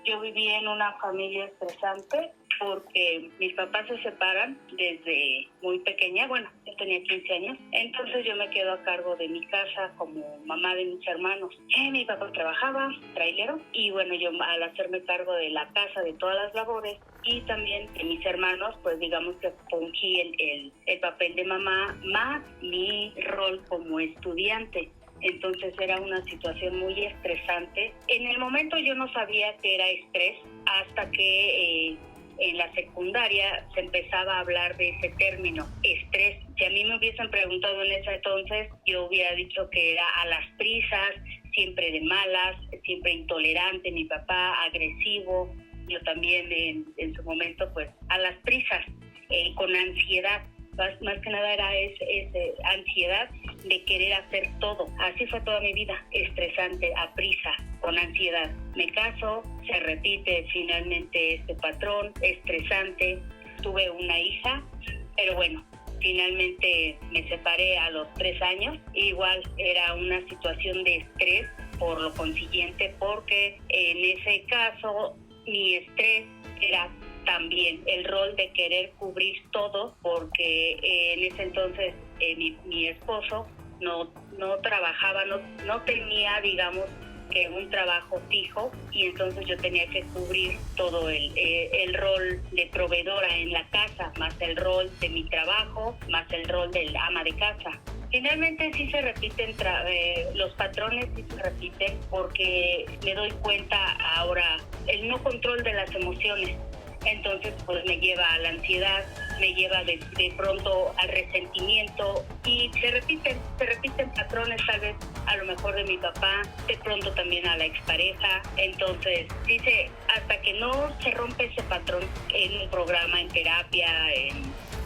Yo viví en una familia estresante porque mis papás se separan desde muy pequeña, bueno, yo tenía 15 años, entonces yo me quedo a cargo de mi casa como mamá de mis hermanos. Mi papá trabajaba, trailero, y bueno, yo al hacerme cargo de la casa, de todas las labores, y también de mis hermanos, pues digamos que fungí el papel de mamá, más mi rol como estudiante. Entonces era una situación muy estresante. En el momento yo no sabía que era estrés hasta que en la secundaria se empezaba a hablar de ese término, estrés. Si a mí me hubiesen preguntado en ese entonces, yo hubiera dicho que era a las prisas, siempre de malas, siempre intolerante, mi papá agresivo, yo también en su momento pues a las prisas, con ansiedad. Más que nada era ese ansiedad de querer hacer todo. Así fue toda mi vida, estresante, a prisa, con ansiedad. Me caso, se repite finalmente este patrón, estresante. Tuve una hija, pero bueno, finalmente me separé a los 3 años. Igual era una situación de estrés, por lo consiguiente, porque en ese caso mi estrés era también el rol de querer cubrir todo, porque en ese entonces mi esposo no trabajaba, no tenía, digamos, que un trabajo fijo, y entonces yo tenía que cubrir todo el rol de proveedora en la casa, más el rol de mi trabajo, más el rol del ama de casa. Finalmente sí se repiten, los patrones sí se repiten, porque me doy cuenta ahora el no control de las emociones. Entonces pues me lleva a la ansiedad, me lleva de pronto al resentimiento, y se repiten patrones, tal vez a lo mejor de mi papá, de pronto también a la expareja. Entonces dice, hasta que no se rompe ese patrón en un programa, en terapia,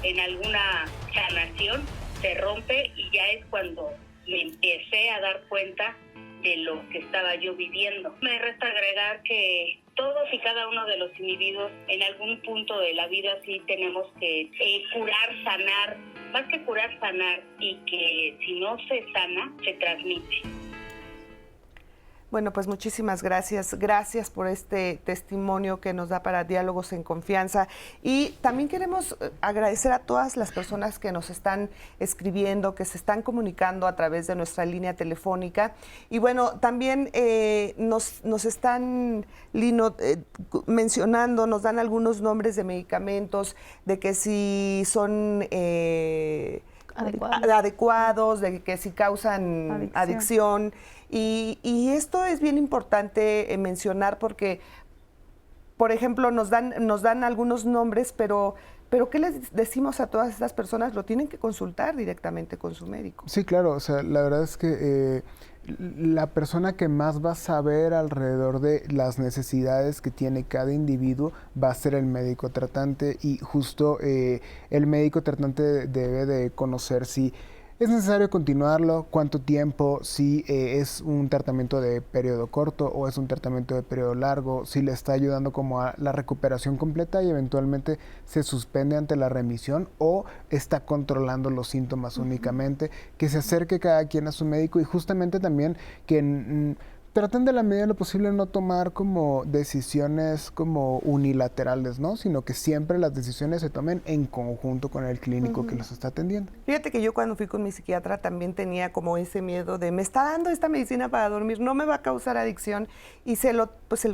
en alguna sanación, se rompe, y ya es cuando me empecé a dar cuenta de lo que estaba yo viviendo. Me resta agregar que todos y cada uno de los individuos en algún punto de la vida sí tenemos que curar, sanar, más que curar, sanar, y que si no se sana, se transmite. Bueno, pues muchísimas gracias. Gracias por este testimonio que nos da para Diálogos en Confianza. Y también queremos agradecer a todas las personas que nos están escribiendo, que se están comunicando a través de nuestra línea telefónica. Y bueno, también nos están, Lino, mencionando, nos dan algunos nombres de medicamentos, de que si son adecuados, de que si causan adicción. Y esto es bien importante mencionar, porque, por ejemplo, nos dan algunos nombres, pero ¿qué les decimos a todas estas personas? Lo tienen que consultar directamente con su médico. Sí, claro. O sea, la verdad es que la persona que más va a saber alrededor de las necesidades que tiene cada individuo va a ser el médico tratante, y justo el médico tratante debe de conocer si ¿Es necesario continuarlo? ¿Cuánto tiempo? Si es un tratamiento de periodo corto o es un tratamiento de periodo largo, si le está ayudando como a la recuperación completa y eventualmente se suspende ante la remisión o está controlando los síntomas únicamente, que se acerque cada quien a su médico y justamente también que traten de la medida de lo posible no tomar como decisiones como unilaterales, ¿no? Sino que siempre las decisiones se tomen en conjunto con el clínico que los está atendiendo. Fíjate que yo cuando fui con mi psiquiatra también tenía como ese miedo de me está dando esta medicina para dormir, no me va a causar adicción y se lo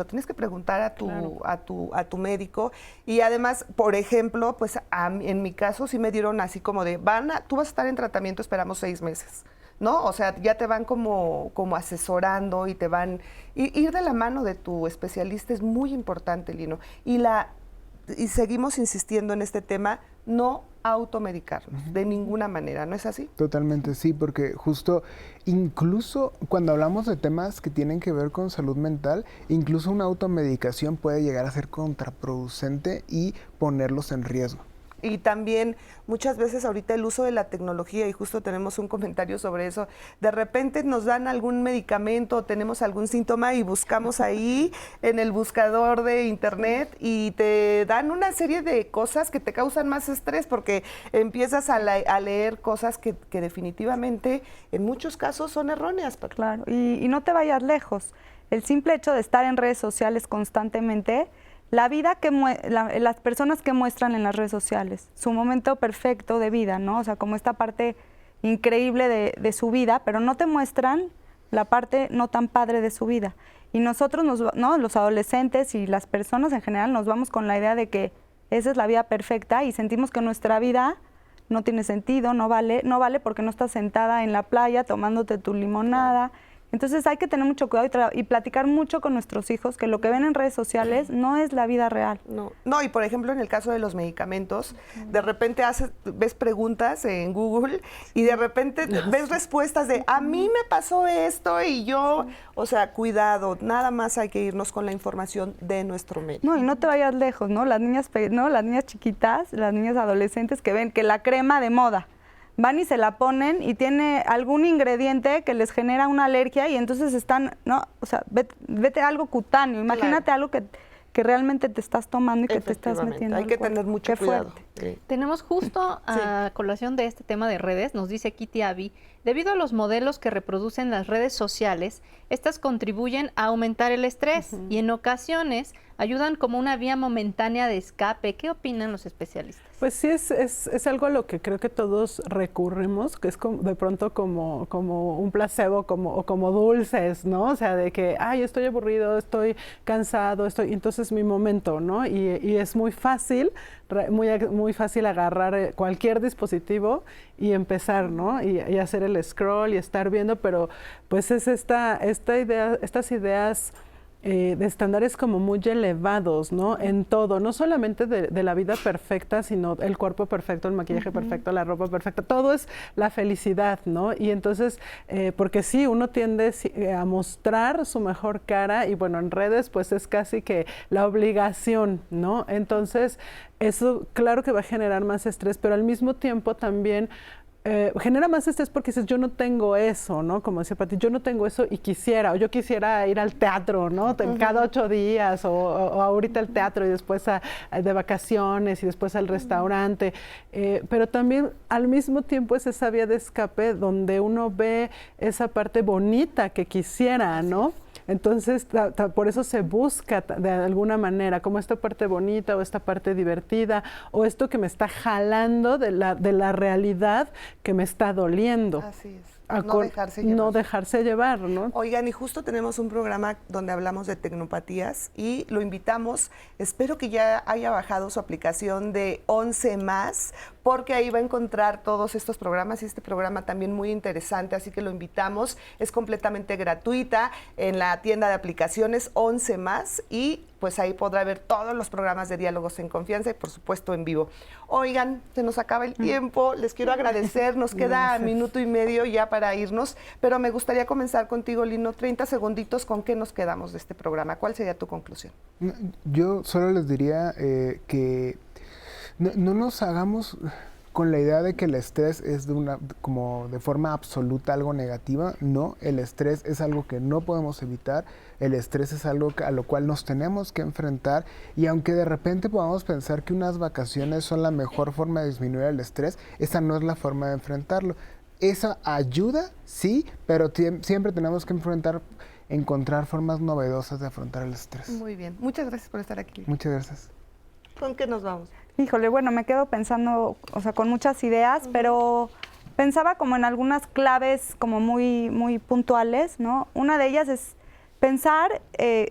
tienes que preguntar a tu médico. Y además, por ejemplo, pues en mi caso sí me dieron así como de tú vas a estar en tratamiento, esperamos 6 meses. ¿No? O sea, ya te van como asesorando y te van... Ir de la mano de tu especialista es muy importante, Lino. Y seguimos insistiendo en este tema, no automedicarnos de ninguna manera, ¿no es así? Totalmente, sí, porque justo, incluso cuando hablamos de temas que tienen que ver con salud mental, incluso una automedicación puede llegar a ser contraproducente y ponerlos en riesgo. Y también muchas veces ahorita el uso de la tecnología, y justo tenemos un comentario sobre eso, de repente nos dan algún medicamento o tenemos algún síntoma y buscamos ahí en el buscador de internet y te dan una serie de cosas que te causan más estrés porque empiezas a leer cosas que definitivamente en muchos casos son erróneas. Claro, y no te vayas lejos. El simple hecho de estar en redes sociales constantemente, la vida las personas que muestran en las redes sociales, su momento perfecto de vida, ¿no? O sea, como esta parte increíble de su vida, pero no te muestran la parte no tan padre de su vida. Y nosotros, los adolescentes y las personas en general, nos vamos con la idea de que esa es la vida perfecta y sentimos que nuestra vida no tiene sentido, no vale porque no estás sentada en la playa tomándote tu limonada. Entonces hay que tener mucho cuidado y platicar mucho con nuestros hijos que lo que ven en redes sociales no es la vida real. No, y por ejemplo en el caso de los medicamentos, de repente ves preguntas en Google y de repente ves respuestas de a mí me pasó esto y yo, o sea, cuidado, nada más hay que irnos con la información de nuestro médico. No, y no te vayas lejos, ¿no? Las niñas chiquitas, las niñas adolescentes que ven que la crema de moda, van y se la ponen y tiene algún ingrediente que les genera una alergia y entonces están, ¿no? O sea, vete a algo cutáneo, imagínate algo que realmente te estás tomando y que te estás metiendo. Hay que tener mucho cuidado. Tenemos justo a colación de este tema de redes, nos dice Kitty Abbey, debido a los modelos que reproducen las redes sociales, estas contribuyen a aumentar el estrés y en ocasiones ayudan como una vía momentánea de escape. ¿Qué opinan los especialistas? Pues sí, es algo a lo que creo que todos recurrimos, que es de pronto como un placebo o como dulces, ¿no? O sea, de que, ay, estoy aburrido, estoy cansado, entonces mi momento, ¿no? Y es muy fácil, muy fácil agarrar cualquier dispositivo y empezar, ¿no? Y hacer el scroll y estar viendo, pero pues es estas ideas de estándares como muy elevados, ¿no? En todo, no solamente de la vida perfecta, sino el cuerpo perfecto, el maquillaje perfecto, la ropa perfecta, todo es la felicidad, ¿no? Y entonces, porque sí, uno tiende a mostrar su mejor cara y bueno, en redes pues es casi que la obligación, ¿no? Entonces, eso claro que va a generar más estrés, pero al mismo tiempo también genera más estrés porque dices, yo no tengo eso, ¿no? Como decía Pati, yo no tengo eso y yo quisiera ir al teatro, ¿no? Cada 8 días o ahorita al teatro y después de vacaciones y después al restaurante. Pero también al mismo tiempo es esa vía de escape donde uno ve esa parte bonita que quisiera, ¿no? Entonces, por eso se busca de alguna manera, como esta parte bonita o esta parte divertida o esto que me está jalando de la realidad que me está doliendo. Así es. No dejarse llevar, ¿no? Oigan, y justo tenemos un programa donde hablamos de tecnopatías y lo invitamos, espero que ya haya bajado su aplicación de 11 más, porque ahí va a encontrar todos estos programas y este programa también muy interesante, así que lo invitamos, es completamente gratuita en la tienda de aplicaciones 11 más y pues ahí podrá ver todos los programas de Diálogos en Confianza y por supuesto en vivo. Oigan, se nos acaba el tiempo, les quiero agradecer, nos queda minuto y medio ya para irnos, pero me gustaría comenzar contigo, Lino, 30 segunditos, ¿con qué nos quedamos de este programa? ¿Cuál sería tu conclusión? Yo solo les diría que no nos hagamos con la idea de que el estrés es como de forma absoluta algo negativa. No, el estrés es algo que no podemos evitar, el estrés es algo a lo cual nos tenemos que enfrentar, y aunque de repente podamos pensar que unas vacaciones son la mejor forma de disminuir el estrés, esa no es la forma de enfrentarlo. Esa ayuda, sí, pero siempre tenemos que encontrar formas novedosas de afrontar el estrés. Muy bien. Muchas gracias por estar aquí. Muchas gracias. ¿Con qué nos vamos? Híjole, bueno, me quedo pensando, o sea, con muchas ideas, pero pensaba como en algunas claves como muy, muy puntuales, ¿no? Una de ellas es pensar,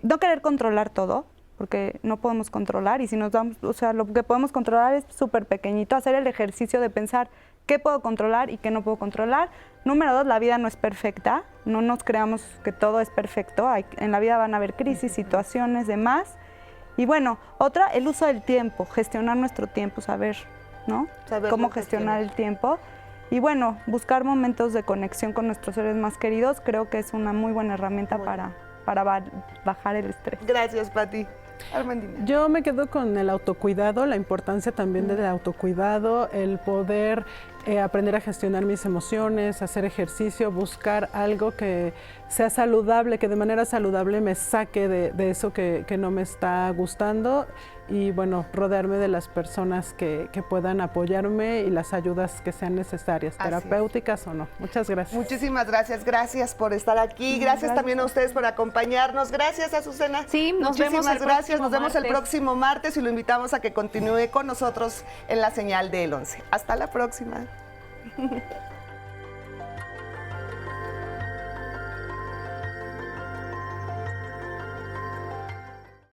no querer controlar todo, porque no podemos controlar, y si nos damos, o sea, lo que podemos controlar es súper pequeñito, hacer el ejercicio de pensar qué puedo controlar y qué no puedo controlar. Número 2, la vida no es perfecta, no nos creamos que todo es perfecto, en la vida van a haber crisis, situaciones, demás. Y bueno, otra, el uso del tiempo, gestionar nuestro tiempo, saber, ¿no? Cómo gestionar el tiempo. Y bueno, buscar momentos de conexión con nuestros seres más queridos, creo que es una muy buena herramienta para bajar el estrés. Gracias, Pati. Armandina. Yo me quedo con el autocuidado, la importancia también del autocuidado, el poder aprender a gestionar mis emociones, hacer ejercicio, buscar algo que sea saludable, que de manera saludable me saque de eso que no me está gustando, y bueno, rodearme de las personas que puedan apoyarme y las ayudas que sean necesarias, terapéuticas o no. Muchas gracias. Muchísimas gracias. Gracias por estar aquí. Gracias también a ustedes por acompañarnos. Gracias, Azucena. Sí, nos vemos el gracias. Nos vemos el martes. próximo martes y lo invitamos a que continúe con nosotros en la señal del 11. Hasta la próxima.